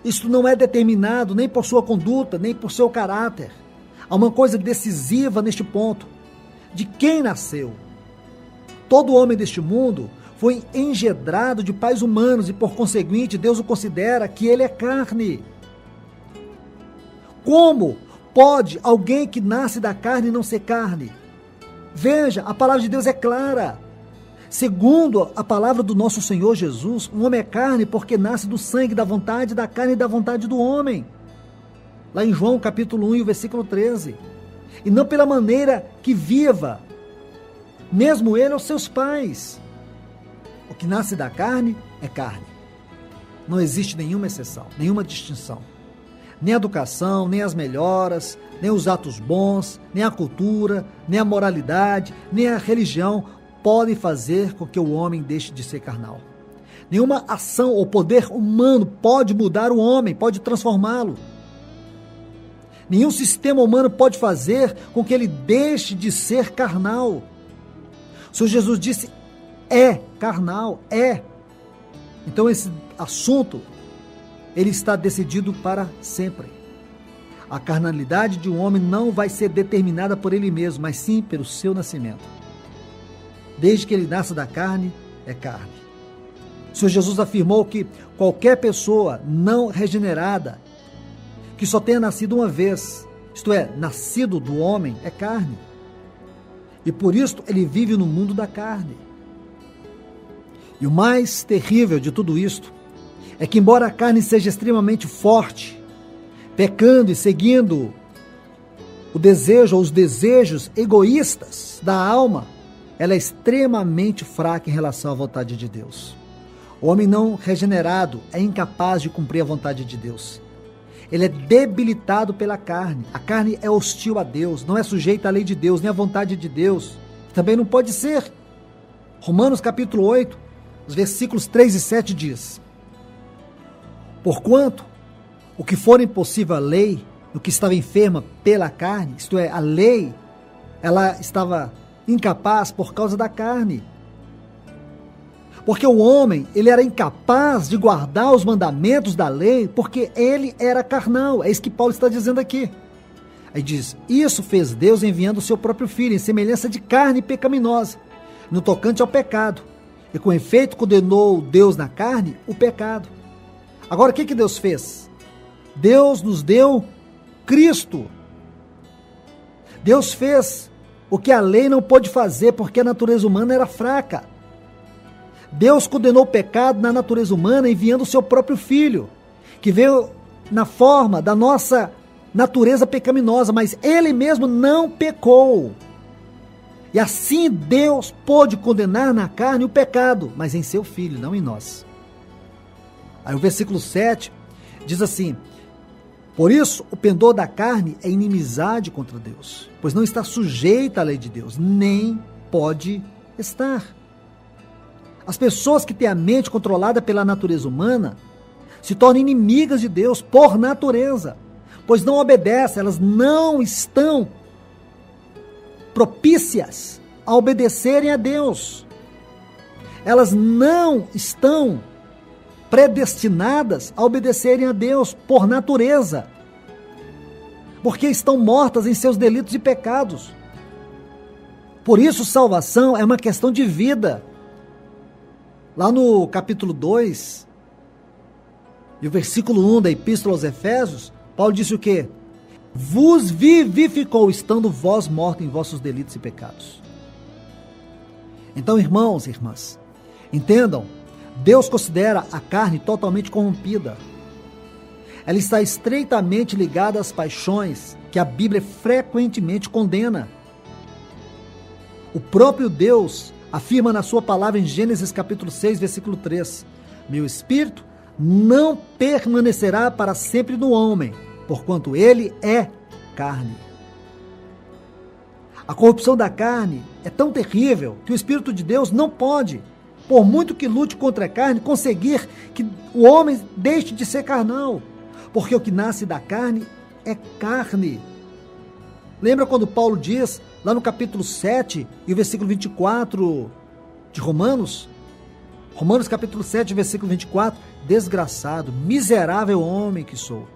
Isto não é determinado nem por sua conduta, nem por seu caráter. Há uma coisa decisiva neste ponto: de quem nasceu. Todo homem deste mundo foi engendrado de pais humanos e, por conseguinte, Deus o considera que ele é carne. Como pode alguém que nasce da carne não ser carne? Veja, a palavra de Deus é clara. Segundo a palavra do nosso Senhor Jesus, um homem é carne porque nasce do sangue, da vontade da carne e da vontade do homem. Lá em João capítulo 1 e o versículo 13. E não pela maneira que viva, mesmo ele ou seus pais. O que nasce da carne é carne. Não existe nenhuma exceção, nenhuma distinção. Nem a educação, nem as melhoras, nem os atos bons, nem a cultura, nem a moralidade, nem a religião podem fazer com que o homem deixe de ser carnal. Nenhuma ação ou poder humano pode mudar o homem, pode transformá-lo. Nenhum sistema humano pode fazer com que ele deixe de ser carnal. O Senhor Jesus disse: é carnal, é. Então esse assunto, ele está decidido para sempre. A carnalidade de um homem não vai ser determinada por ele mesmo, mas sim pelo seu nascimento. Desde que ele nasce da carne, é carne. O Senhor Jesus afirmou que qualquer pessoa não regenerada, que só tenha nascido uma vez, isto é, nascido do homem, é carne. E por isso ele vive no mundo da carne. E o mais terrível de tudo isto é que, embora a carne seja extremamente forte, pecando e seguindo o desejo ou os desejos egoístas da alma, ela é extremamente fraca em relação à vontade de Deus. O homem não regenerado é incapaz de cumprir a vontade de Deus. Ele é debilitado pela carne. A carne é hostil a Deus, não é sujeita à lei de Deus, nem à vontade de Deus. Também não pode ser. Romanos capítulo 8, os versículos 3 e 7 diz: porquanto o que for impossível à lei, no que estava enferma pela carne, isto é, a lei, ela estava incapaz por causa da carne. Porque o homem, ele era incapaz de guardar os mandamentos da lei, porque ele era carnal. É isso que Paulo está dizendo aqui. Aí diz: isso fez Deus enviando o seu próprio filho, em semelhança de carne pecaminosa, no tocante ao pecado. E com efeito condenou Deus na carne o pecado. Agora o que Deus fez? Deus nos deu Cristo. Deus fez o que a lei não pôde fazer, porque a natureza humana era fraca. Deus condenou o pecado na natureza humana enviando o seu próprio Filho, que veio na forma da nossa natureza pecaminosa, mas ele mesmo não pecou. E assim Deus pôde condenar na carne o pecado, mas em seu Filho, não em nós. Aí o versículo 7 diz assim: por isso o pendor da carne é inimizade contra Deus, pois não está sujeita à lei de Deus, nem pode estar. As pessoas que têm a mente controlada pela natureza humana se tornam inimigas de Deus por natureza, pois não obedecem, elas não estão propícias a obedecerem a Deus. Elas não estão predestinadas a obedecerem a Deus por natureza, porque estão mortas em seus delitos e pecados. Por isso, salvação é uma questão de vida. Lá no capítulo 2, e o versículo 1 da Epístola aos Efésios, Paulo disse o quê? Vos vivificou, estando vós mortos em vossos delitos e pecados. Então, irmãos e irmãs, entendam, Deus considera a carne totalmente corrompida. Ela está estreitamente ligada às paixões que a Bíblia frequentemente condena. O próprio Deus afirma na sua palavra em Gênesis capítulo 6, versículo 3, meu espírito não permanecerá para sempre no homem, porquanto ele é carne. A corrupção da carne é tão terrível que o Espírito de Deus não pode, por muito que lute contra a carne, conseguir que o homem deixe de ser carnal, porque o que nasce da carne é carne. Lembra quando Paulo diz, lá no capítulo 7 e o versículo 24 de Romanos? Romanos capítulo 7, versículo 24, desgraçado, miserável homem que sou.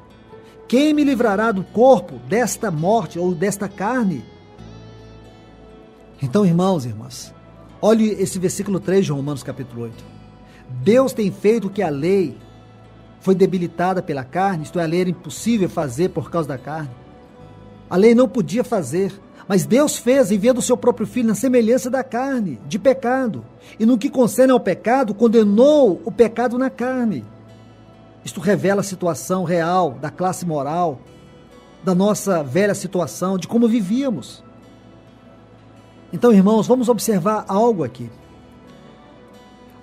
Quem me livrará do corpo, desta morte ou desta carne? Então, irmãos e irmãs, olhe esse versículo 3 de Romanos capítulo 8. Deus tem feito que a lei foi debilitada pela carne, isto é, a lei era impossível fazer por causa da carne. A lei não podia fazer, mas Deus fez enviando o seu próprio Filho na semelhança da carne, de pecado. E no que concerne ao pecado, condenou o pecado na carne. Isto revela a situação real da classe moral, da nossa velha situação, de como vivíamos. Então, irmãos, vamos observar algo aqui.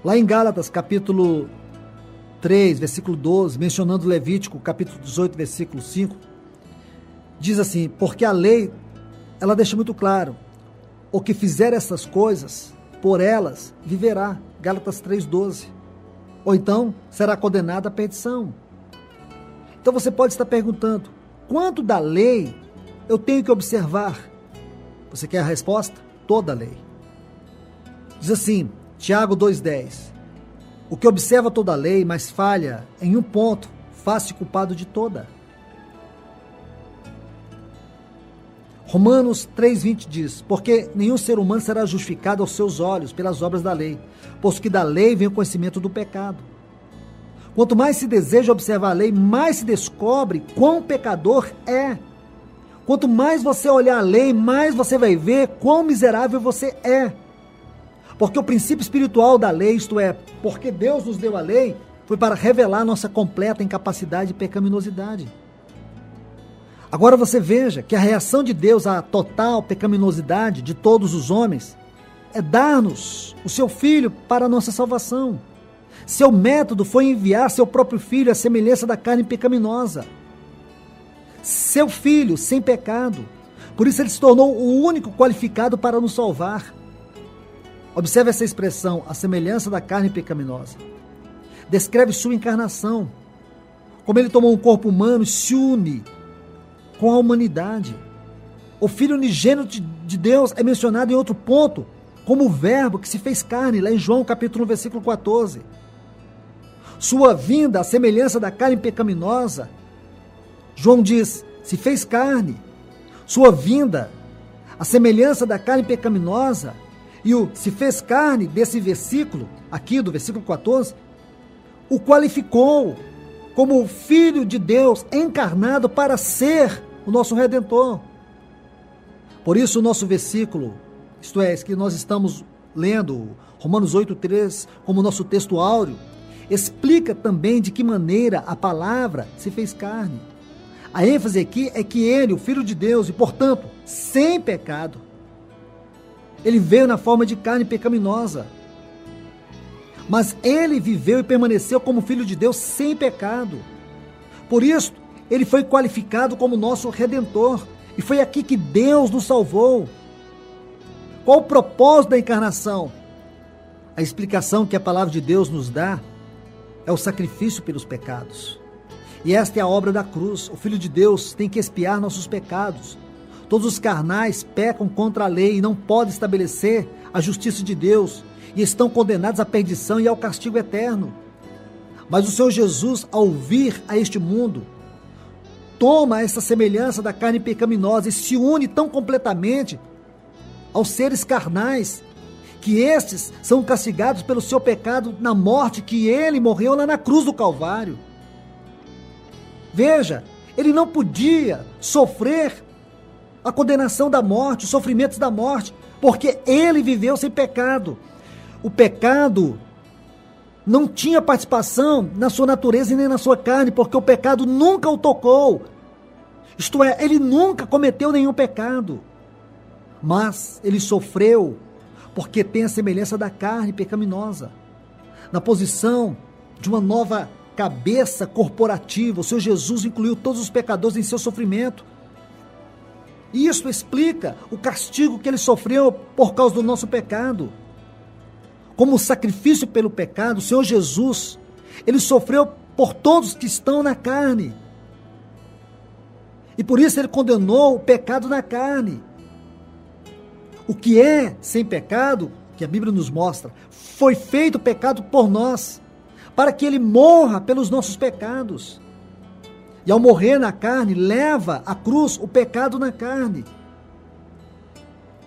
Lá em Gálatas, capítulo 3, versículo 12, mencionando Levítico, capítulo 18, versículo 5, diz assim, porque a lei, ela deixa muito claro, o que fizer essas coisas, por elas viverá. Gálatas 3:12. Ou então, será condenado à perdição. Então você pode estar perguntando, quanto da lei eu tenho que observar? Você quer a resposta? Toda a lei. Diz assim, Tiago 2:10, o que observa toda a lei, mas falha em um ponto, faz-se culpado de toda. Romanos 3:20 diz, porque nenhum ser humano será justificado aos seus olhos pelas obras da lei, posto que da lei vem o conhecimento do pecado. Quanto mais se deseja observar a lei, mais se descobre quão pecador é. Quanto mais você olhar a lei, mais você vai ver quão miserável você é. Porque o princípio espiritual da lei, isto é, porque Deus nos deu a lei, foi para revelar nossa completa incapacidade e pecaminosidade. Agora você veja que a reação de Deus à total pecaminosidade de todos os homens é dar-nos o seu Filho para a nossa salvação. Seu método foi enviar seu próprio Filho à semelhança da carne pecaminosa. Seu Filho sem pecado. Por isso ele se tornou o único qualificado para nos salvar. Observe essa expressão, a semelhança da carne pecaminosa. Descreve sua encarnação. Como ele tomou um corpo humano e se une com a humanidade. O Filho unigênito de Deus é mencionado em outro ponto, como o verbo que se fez carne, lá em João capítulo 1, versículo 14. Sua vinda, a semelhança da carne pecaminosa, João diz, se fez carne. Sua vinda, a semelhança da carne pecaminosa, e o se fez carne desse versículo, aqui do versículo 14, o qualificou como o Filho de Deus encarnado para ser o nosso Redentor. Por isso o nosso versículo, isto é, que nós estamos lendo Romanos 8:3 como nosso texto áureo, explica também de que maneira a palavra se fez carne. A ênfase aqui é que ele, o Filho de Deus, e portanto, sem pecado, ele veio na forma de carne pecaminosa. Mas ele viveu e permaneceu como Filho de Deus sem pecado. Por isso, ele foi qualificado como nosso Redentor. E foi aqui que Deus nos salvou. Qual o propósito da encarnação? A explicação que a palavra de Deus nos dá é o sacrifício pelos pecados. E esta é a obra da cruz. O Filho de Deus tem que expiar nossos pecados. Todos os carnais pecam contra a lei e não podem estabelecer a justiça de Deus e estão condenados à perdição e ao castigo eterno. Mas o Senhor Jesus, ao vir a este mundo, toma essa semelhança da carne pecaminosa e se une tão completamente aos seres carnais, que estes são castigados pelo seu pecado na morte que ele morreu lá na cruz do Calvário. Veja, ele não podia sofrer a condenação da morte, os sofrimentos da morte, porque ele viveu sem pecado. O pecado não tinha participação na sua natureza e nem na sua carne, porque o pecado nunca o tocou. Isto é, ele nunca cometeu nenhum pecado. Mas ele sofreu porque tem a semelhança da carne pecaminosa. Na posição de uma nova cabeça corporativa, o Senhor Jesus incluiu todos os pecadores em seu sofrimento. E isso explica o castigo que ele sofreu por causa do nosso pecado. Como sacrifício pelo pecado, o Senhor Jesus, ele sofreu por todos que estão na carne. E por isso ele condenou o pecado na carne. O que é sem pecado, que a Bíblia nos mostra, foi feito pecado por nós, para que ele morra pelos nossos pecados. E ao morrer na carne, leva à cruz o pecado na carne.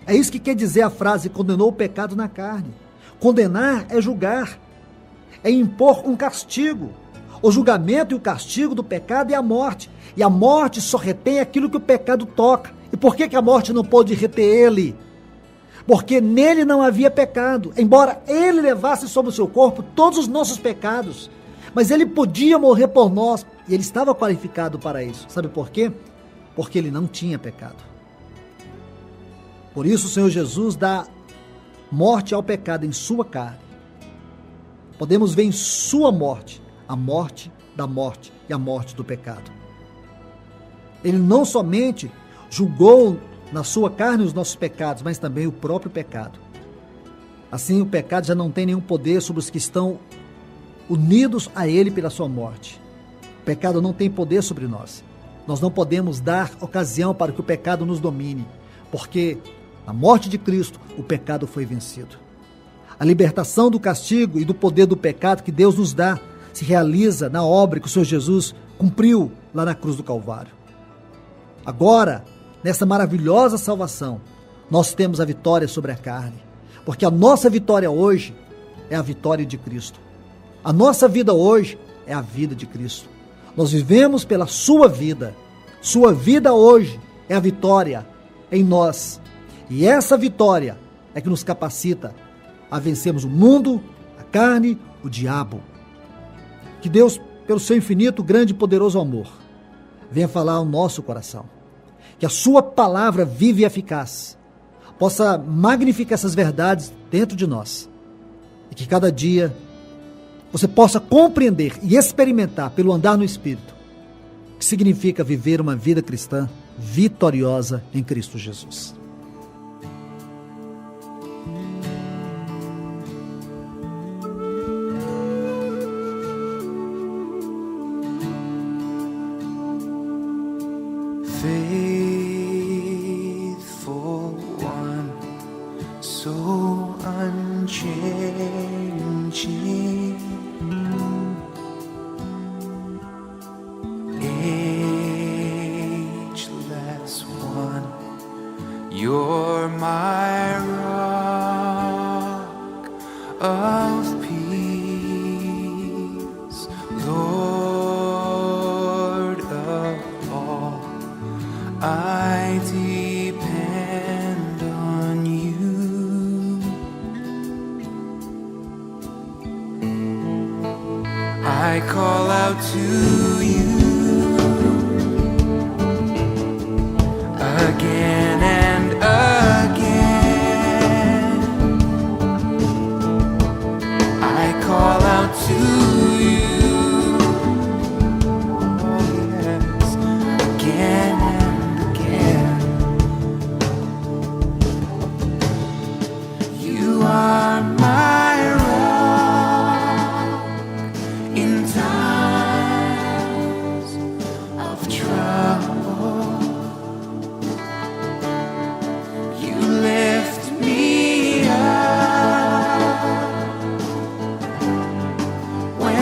É isso que quer dizer a frase, condenou o pecado na carne. Condenar é julgar, é impor um castigo. O julgamento e o castigo do pecado é a morte. E a morte só retém aquilo que o pecado toca. E por que a morte não pôde reter ele? Porque nele não havia pecado. Embora ele levasse sobre o seu corpo todos os nossos pecados, mas ele podia morrer por nós. E ele estava qualificado para isso. Sabe por quê? Porque ele não tinha pecado. Por isso o Senhor Jesus dá morte ao pecado em sua carne. Podemos ver em sua morte a morte da morte e a morte do pecado. Ele não somente julgou na sua carne os nossos pecados, mas também o próprio pecado. Assim, o pecado já não tem nenhum poder sobre os que estão unidos a ele pela sua morte. O pecado não tem poder sobre nós. Nós não podemos dar ocasião para que o pecado nos domine, porque na morte de Cristo, o pecado foi vencido. A libertação do castigo e do poder do pecado que Deus nos dá se realiza na obra que o Senhor Jesus cumpriu lá na cruz do Calvário. Agora, nessa maravilhosa salvação, nós temos a vitória sobre a carne, porque a nossa vitória hoje é a vitória de Cristo. A nossa vida hoje é a vida de Cristo. Nós vivemos pela sua vida. Sua vida hoje é a vitória em nós. E essa vitória é que nos capacita a vencermos o mundo, a carne, o diabo. Que Deus, pelo seu infinito, grande e poderoso amor, venha falar ao nosso coração. Que a sua palavra viva e eficaz possa magnificar essas verdades dentro de nós. E que cada dia você possa compreender e experimentar pelo andar no Espírito o que significa viver uma vida cristã vitoriosa em Cristo Jesus. Faithful one, so unchanging, ageless one, I call out to you again and again. I call out to you, oh yes, again and again. You are my rock in times of trouble. You lift me up when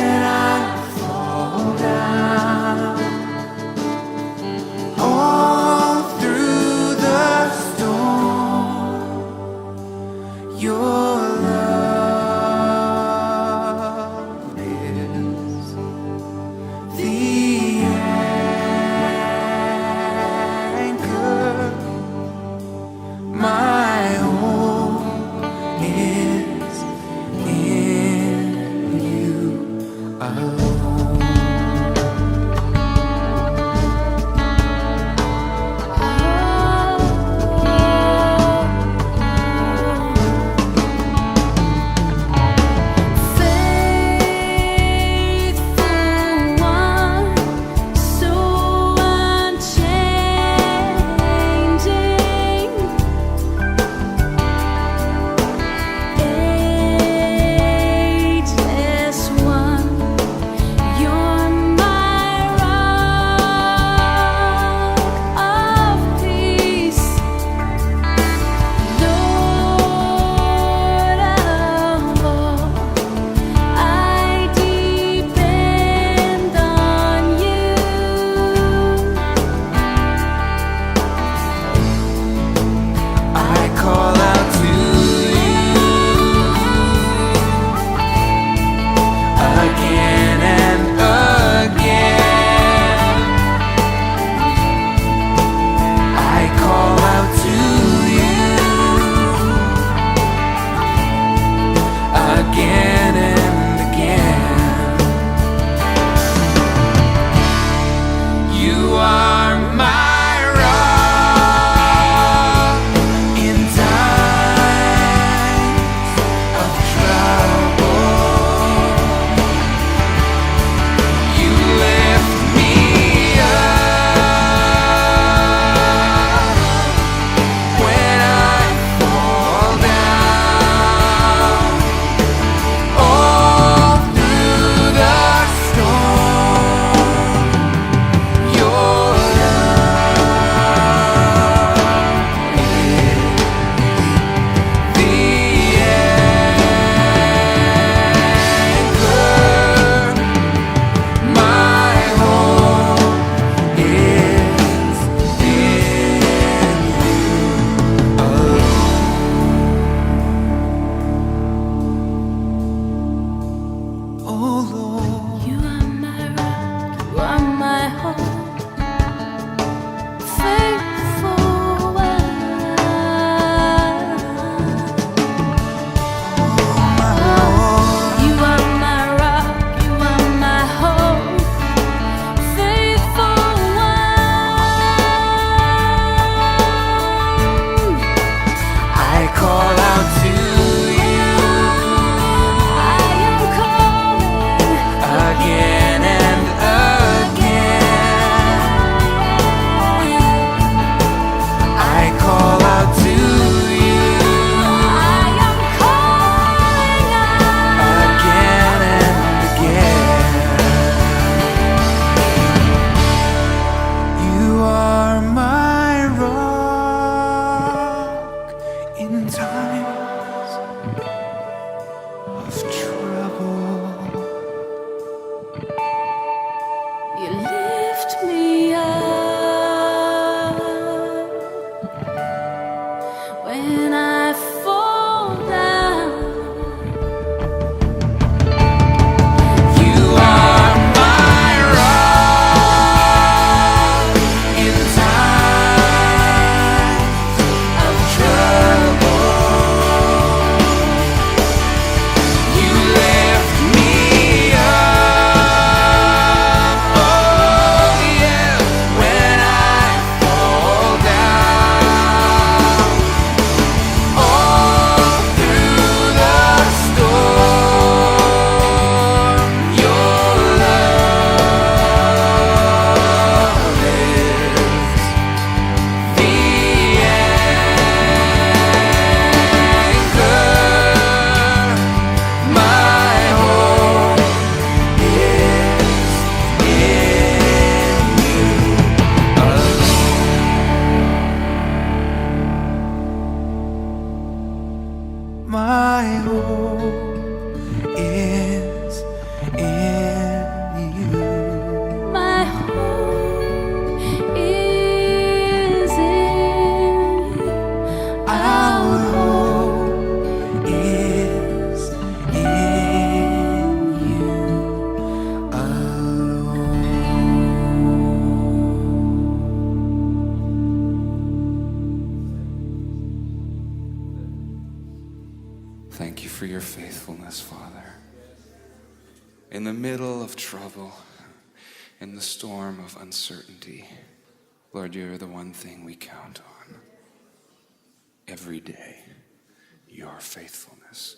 in the middle of trouble, in the storm of uncertainty, Lord, you're the one thing we count on. Every day, your faithfulness.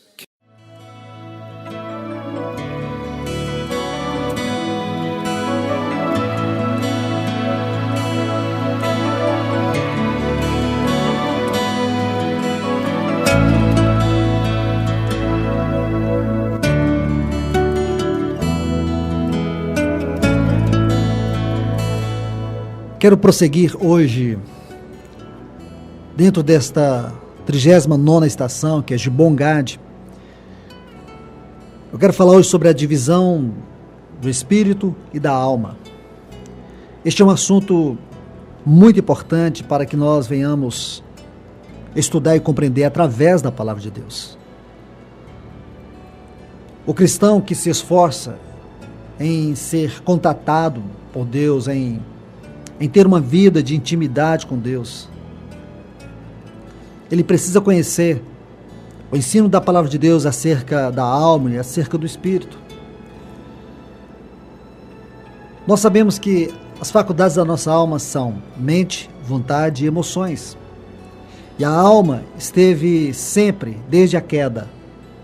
Quero prosseguir hoje, dentro desta 39ª estação, que é Gibon Gad. Eu quero falar hoje sobre a divisão do espírito e da alma. Este é um assunto muito importante para que nós venhamos estudar e compreender através da palavra de Deus. O cristão que se esforça em ser contatado por Deus, em ter uma vida de intimidade com Deus, ele precisa conhecer o ensino da palavra de Deus acerca da alma e acerca do espírito. Nós sabemos que as faculdades da nossa alma são mente, vontade e emoções. E a alma esteve sempre, desde a queda,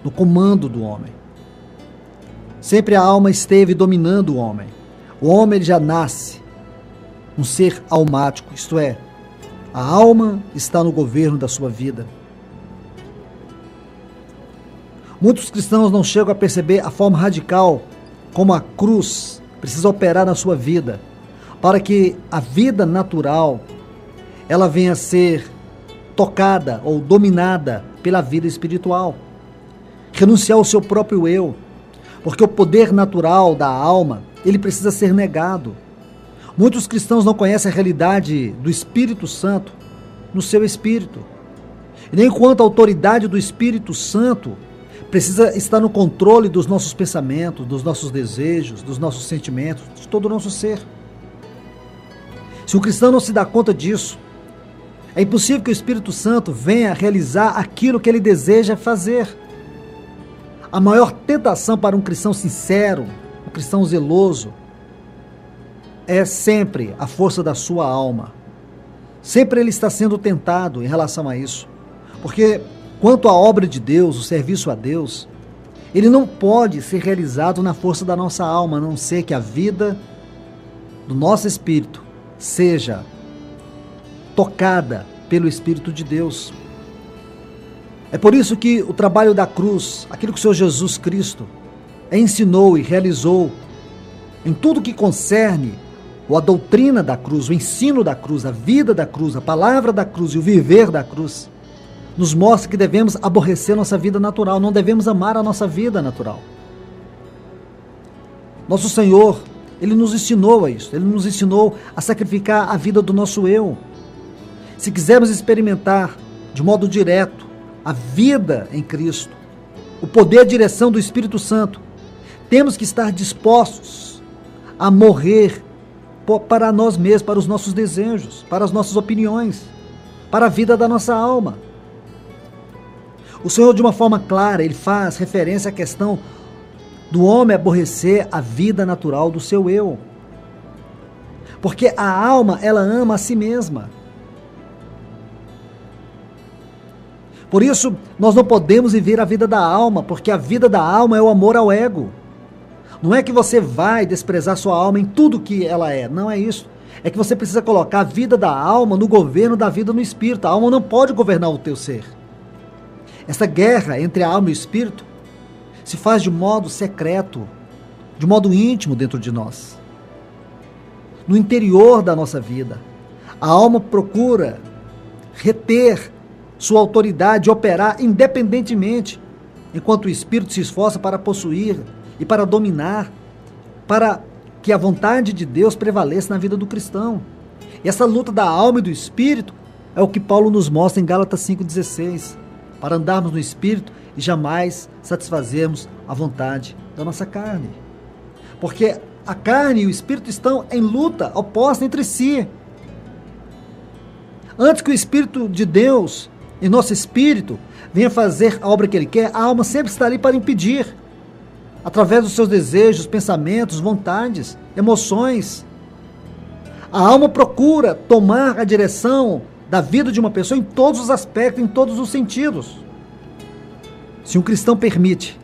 no comando do homem. Sempre a alma esteve dominando o homem. O homem ele já nasce um ser almático, isto é, a alma está no governo da sua vida. Muitos cristãos não chegam a perceber a forma radical como a cruz precisa operar na sua vida, para que a vida natural ela venha a ser tocada ou dominada pela vida espiritual. Renunciar ao seu próprio eu, porque o poder natural da alma, ele precisa ser negado. Muitos cristãos não conhecem a realidade do Espírito Santo no seu espírito. E nem quanto a autoridade do Espírito Santo precisa estar no controle dos nossos pensamentos, dos nossos desejos, dos nossos sentimentos, de todo o nosso ser. Se o cristão não se dá conta disso, é impossível que o Espírito Santo venha realizar aquilo que ele deseja fazer. A maior tentação para um cristão sincero, um cristão zeloso, é sempre a força da sua alma. Sempre ele está sendo tentado em relação a isso. Porque quanto à obra de Deus, o serviço a Deus, ele não pode ser realizado na força da nossa alma, a não ser que a vida do nosso espírito seja tocada pelo Espírito de Deus. É por isso que o trabalho da cruz, aquilo que o Senhor Jesus Cristo ensinou e realizou em tudo que concerne a doutrina da cruz, o ensino da cruz, a vida da cruz, a palavra da cruz e o viver da cruz, nos mostra que devemos aborrecer nossa vida natural, não devemos amar a nossa vida natural. Nosso Senhor, Ele nos ensinou a isso, Ele nos ensinou a sacrificar a vida do nosso eu. Se quisermos experimentar de modo direto a vida em Cristo, o poder e a direção do Espírito Santo, temos que estar dispostos a morrer para nós mesmos, para os nossos desejos, para as nossas opiniões, para a vida da nossa alma. O Senhor, de uma forma clara, Ele faz referência à questão do homem aborrecer a vida natural do seu eu. Porque a alma, ela ama a si mesma. Por isso, nós não podemos viver a vida da alma, porque a vida da alma é o amor ao ego. Não é que você vai desprezar sua alma em tudo que ela é, não é isso. É que você precisa colocar a vida da alma no governo da vida no espírito. A alma não pode governar o teu ser. Essa guerra entre a alma e o espírito se faz de modo secreto, de modo íntimo dentro de nós. No interior da nossa vida, a alma procura reter sua autoridade e operar independentemente, enquanto o espírito se esforça para possuir e para dominar, para que a vontade de Deus prevaleça na vida do cristão. E essa luta da alma e do espírito é o que Paulo nos mostra em Gálatas 5,16, para andarmos no espírito e jamais satisfazermos a vontade da nossa carne. Porque a carne e o espírito estão em luta oposta entre si. Antes que o Espírito de Deus, em nosso espírito, venha fazer a obra que Ele quer, a alma sempre está ali para impedir. através dos seus desejos, pensamentos, vontades, emoções. A alma procura tomar a direção da vida de uma pessoa em todos os aspectos, em todos os sentidos. Se um cristão permite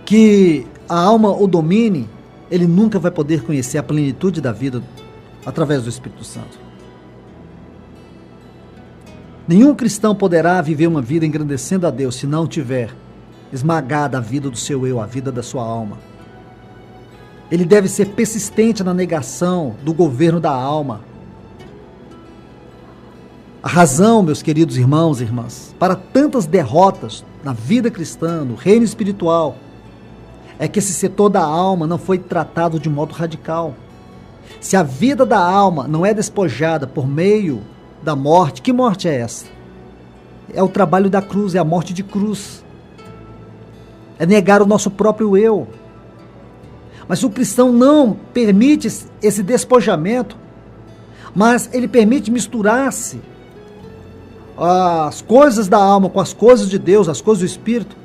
que a alma o domine, ele nunca vai poder conhecer a plenitude da vida através do Espírito Santo. Nenhum cristão poderá viver uma vida engrandecendo a Deus se não tiver esmagada a vida do seu eu, a vida da sua alma. Ele deve ser persistente na negação do governo da alma. A razão, meus queridos irmãos e irmãs, para tantas derrotas na vida cristã, no reino espiritual, é que esse setor da alma não foi tratado de modo radical. Se a vida da alma não é despojada por meio da morte, que morte é essa? É o trabalho da cruz, é a morte de cruz. É negar o nosso próprio eu. Mas o cristão não permite esse despojamento, mas ele permite misturar-se as coisas da alma com as coisas de Deus, as coisas do Espírito.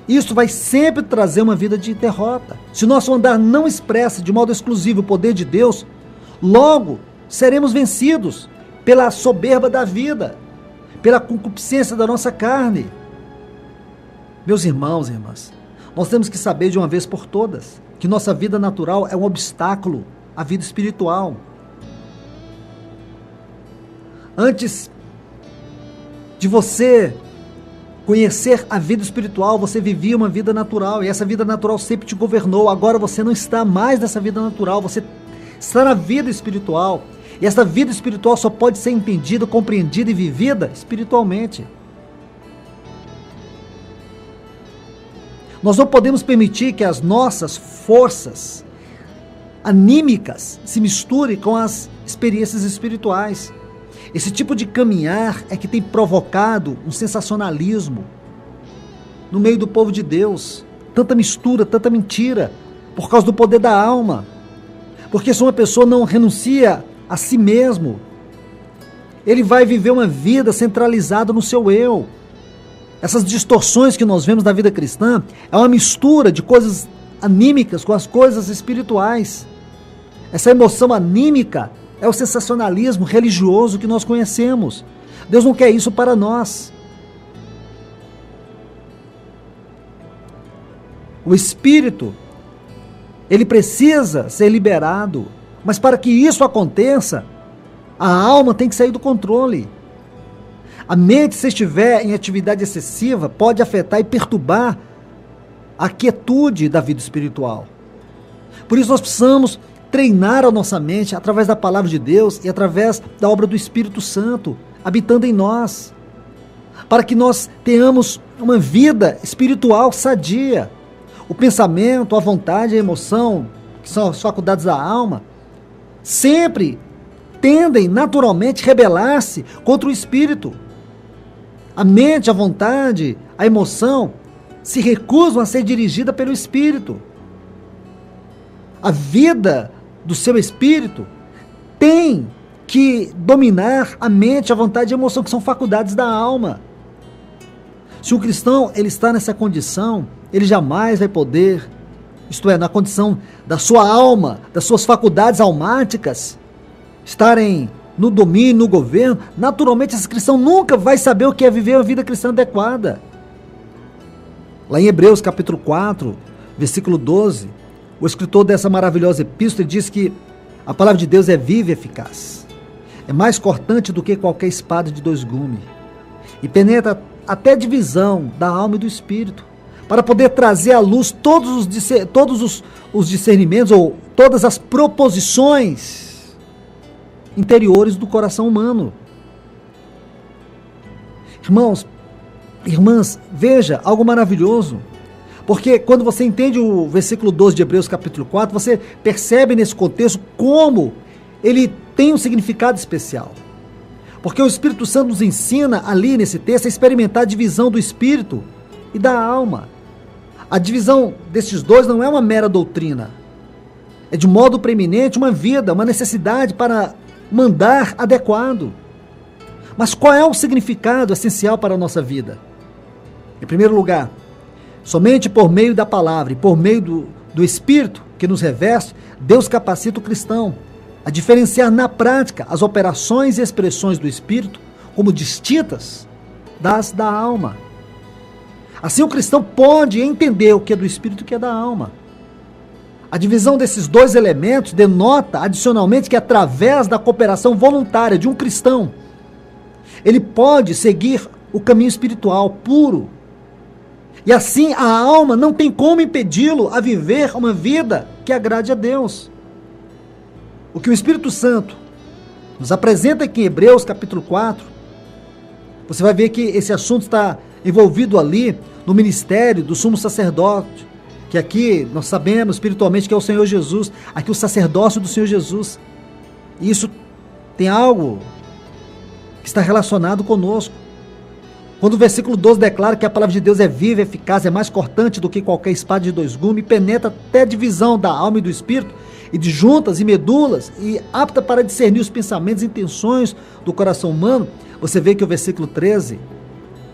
Isso vai sempre trazer uma vida de derrota. Se o nosso andar não expressa de modo exclusivo o poder de Deus, logo seremos vencidos pela soberba da vida, pela concupiscência da nossa carne. Meus irmãos e irmãs, nós temos que saber de uma vez por todas que nossa vida natural é um obstáculo à vida espiritual. Antes de você conhecer a vida espiritual, você vivia uma vida natural, e essa vida natural sempre te governou. Agora você não está mais nessa vida natural, você está na vida espiritual, e essa vida espiritual só pode ser entendida, compreendida e vivida espiritualmente. Nós não podemos permitir que as nossas forças anímicas se misturem com as experiências espirituais. Esse tipo de caminhar é que tem provocado um sensacionalismo no meio do povo de Deus. Tanta mistura, tanta mentira, por causa do poder da alma. Porque se uma pessoa não renuncia a si mesmo, ele vai viver uma vida centralizada no seu eu. Essas distorções que nós vemos na vida cristã é uma mistura de coisas anímicas com as coisas espirituais. Essa emoção anímica é o sensacionalismo religioso que nós conhecemos. Deus não quer isso para nós. O espírito, ele precisa ser liberado, mas para que isso aconteça, a alma tem que sair do controle. A mente, se estiver em atividade excessiva, pode afetar e perturbar a quietude da vida espiritual. Por isso nós precisamos treinar a nossa mente através da palavra de Deus e através da obra do Espírito Santo, habitando em nós, para que nós tenhamos uma vida espiritual sadia. O pensamento, a vontade, a emoção, que são as faculdades da alma, sempre tendem naturalmente a rebelar-se contra o Espírito. A mente, a vontade, a emoção se recusam a ser dirigida pelo Espírito. A vida do seu espírito tem que dominar a mente, a vontade e a emoção, que são faculdades da alma. Se um cristão ele está nessa condição, ele jamais vai poder, isto é, na condição da sua alma, das suas faculdades almáticas, estarem no domínio, no governo, naturalmente esse cristão nunca vai saber o que é viver uma vida cristã adequada. Lá em Hebreus capítulo 4, versículo 12, o escritor dessa maravilhosa epístola diz que a palavra de Deus é viva e eficaz. É mais cortante do que qualquer espada de dois gumes. E penetra até a divisão da alma e do espírito, para poder trazer à luz todos os discernimentos ou todas as proposições interiores do coração humano. Irmãos, irmãs, veja algo maravilhoso. Porque quando você entende o versículo 12 de Hebreus capítulo 4, você percebe nesse contexto como ele tem um significado especial. Porque o Espírito Santo nos ensina ali nesse texto a experimentar a divisão do espírito e da alma. A divisão desses dois não é uma mera doutrina. É de modo preeminente uma vida, uma necessidade para mandar adequado. Mas qual é o significado essencial para a nossa vida? Em primeiro lugar, Somente por meio da palavra e por meio do Espírito que nos reveste, Deus capacita o cristão a diferenciar na prática as operações e expressões do Espírito como distintas das da alma. Assim o cristão pode entender o que é do Espírito e o que é da alma. A divisão desses dois elementos denota adicionalmente que através da cooperação voluntária de um cristão, ele pode seguir o caminho espiritual puro. E assim a alma não tem como impedi-lo a viver uma vida que agrade a Deus. O que o Espírito Santo nos apresenta aqui em Hebreus capítulo 4, você vai ver que esse assunto está envolvido ali no ministério do sumo sacerdote, que aqui nós sabemos espiritualmente que é o Senhor Jesus, aqui o sacerdócio do Senhor Jesus. E isso tem algo que está relacionado conosco. Quando o versículo 12 declara que a palavra de Deus é viva, eficaz, é mais cortante do que qualquer espada de dois gumes, penetra até a divisão da alma e do espírito, e de juntas e medulas, e apta para discernir os pensamentos e intenções do coração humano, você vê que o versículo 13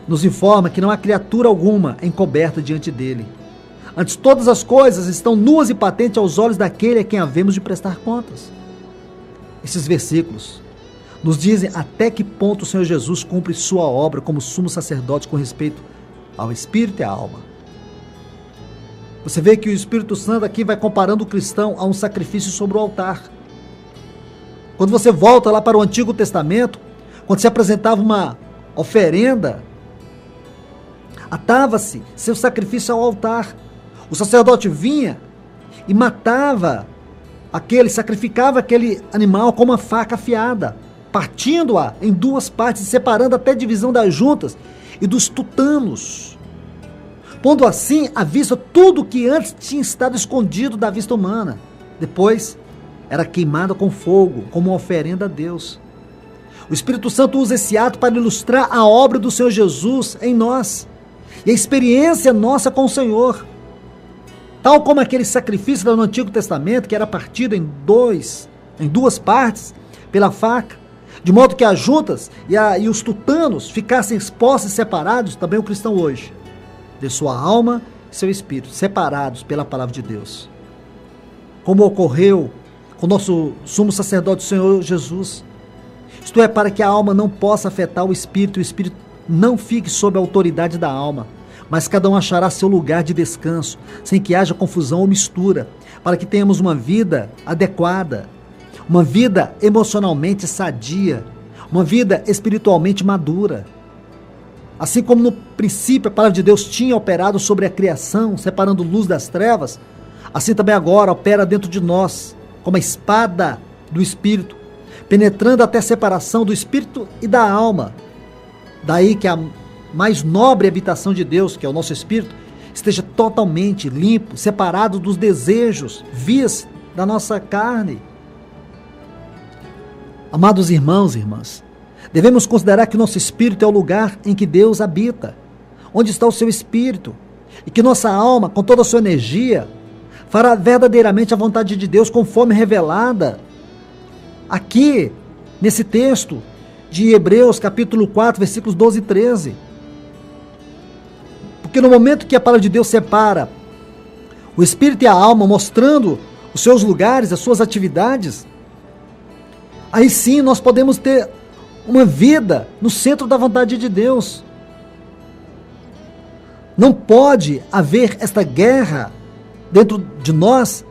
nos informa que não há criatura alguma encoberta diante dele. Antes, todas as coisas estão nuas e patentes aos olhos daquele a quem havemos de prestar contas. Esses versículos nos dizem até que ponto o Senhor Jesus cumpre sua obra como sumo sacerdote com respeito ao Espírito e à alma. Você vê que o Espírito Santo aqui vai comparando o cristão a um sacrifício sobre o altar. Quando você volta lá para o Antigo Testamento, quando se apresentava uma oferenda, atava-se seu sacrifício ao altar. O sacerdote vinha e matava sacrificava aquele animal com uma faca afiada, partindo-a em duas partes, separando até a divisão das juntas e dos tutanos, pondo assim à vista tudo que antes tinha estado escondido da vista humana. Depois era queimado com fogo, como uma oferenda a Deus. O Espírito Santo usa esse ato para ilustrar a obra do Senhor Jesus em nós e a experiência nossa com o Senhor. Tal como aquele sacrifício do Antigo Testamento, que era partido em duas partes pela faca, de modo que as juntas e os tutanos ficassem expostos e separados, também o cristão hoje, de sua alma e seu espírito, separados pela palavra de Deus. Como ocorreu com o nosso sumo sacerdote, o Senhor Jesus. Isto é, para que a alma não possa afetar o espírito não fique sob a autoridade da alma, mas cada um achará seu lugar de descanso, sem que haja confusão ou mistura, para que tenhamos uma vida adequada, uma vida emocionalmente sadia, uma vida espiritualmente madura. Assim como no princípio a palavra de Deus tinha operado sobre a criação, separando luz das trevas, assim também agora opera dentro de nós, como a espada do Espírito, penetrando até a separação do Espírito e da alma. Daí que a mais nobre habitação de Deus, que é o nosso Espírito, esteja totalmente limpo, separado dos desejos, vis da nossa carne. Amados irmãos e irmãs, devemos considerar que nosso espírito é o lugar em que Deus habita, onde está o seu espírito, e que nossa alma, com toda a sua energia, fará verdadeiramente a vontade de Deus conforme revelada aqui nesse texto de Hebreus capítulo 4, versículos 12 e 13. Porque no momento que a palavra de Deus separa o espírito e a alma, mostrando os seus lugares, as suas atividades, aí sim nós podemos ter uma vida no centro da vontade de Deus. Não pode haver esta guerra dentro de nós,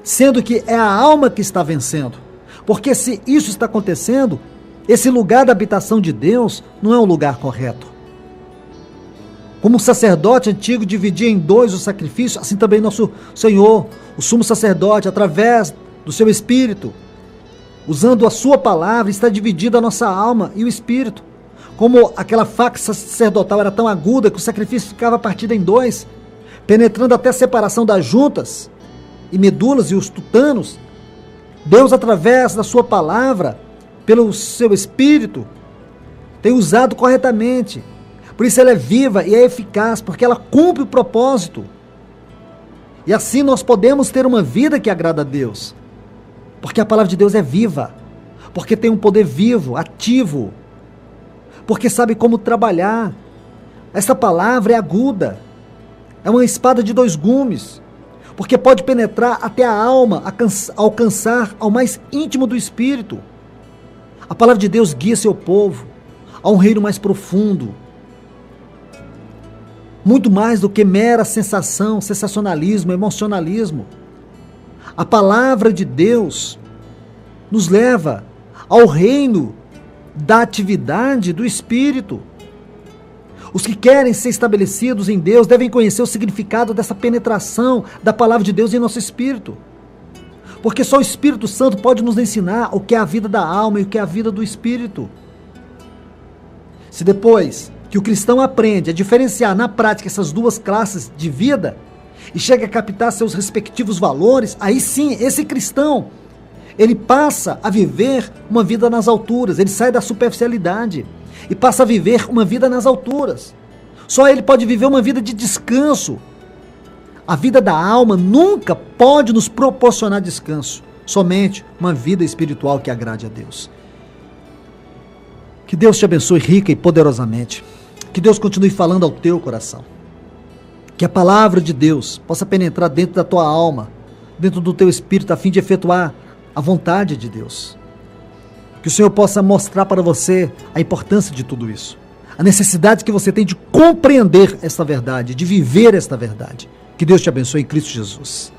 sendo que é a alma que está vencendo. Porque se isso está acontecendo, esse lugar da habitação de Deus não é um lugar correto. Como o sacerdote antigo dividia em dois o sacrifício, assim também nosso Senhor, o sumo sacerdote, através do seu Espírito, usando a sua palavra, está dividida a nossa alma e o Espírito. Como aquela faca sacerdotal era tão aguda que o sacrifício ficava partido em dois, penetrando até a separação das juntas e medulas e os tutanos, Deus, através da sua palavra, pelo seu Espírito, tem usado corretamente. Por isso ela é viva e é eficaz, porque ela cumpre o propósito. E assim nós podemos ter uma vida que agrada a Deus, porque a palavra de Deus é viva, porque tem um poder vivo, ativo, porque sabe como trabalhar. Essa palavra é aguda, É uma espada de 2 gumes, porque pode penetrar até a alma, alcançar ao mais íntimo do espírito. A palavra de Deus guia seu povo a um reino mais profundo, muito mais do que mera sensação, sensacionalismo, emocionalismo. A palavra de Deus nos leva ao reino da atividade do Espírito. Os que querem ser estabelecidos em Deus devem conhecer o significado dessa penetração da palavra de Deus em nosso espírito. Porque só o Espírito Santo pode nos ensinar o que é a vida da alma e o que é a vida do espírito. Se depois que o cristão aprende a diferenciar na prática essas 2 classes de vida e chega a captar seus respectivos valores, aí sim, esse cristão, ele passa a viver uma vida nas alturas, ele sai da superficialidade e passa a viver uma vida nas alturas. Só ele pode viver uma vida de descanso. A vida da alma nunca pode nos proporcionar descanso, somente uma vida espiritual que agrade a Deus. Que Deus te abençoe rica e poderosamente. Que Deus continue falando ao teu coração. Que a palavra de Deus possa penetrar dentro da tua alma, dentro do teu espírito, a fim de efetuar a vontade de Deus. Que o Senhor possa mostrar para você a importância de tudo isso. A necessidade que você tem de compreender esta verdade, de viver esta verdade. Que Deus te abençoe em Cristo Jesus.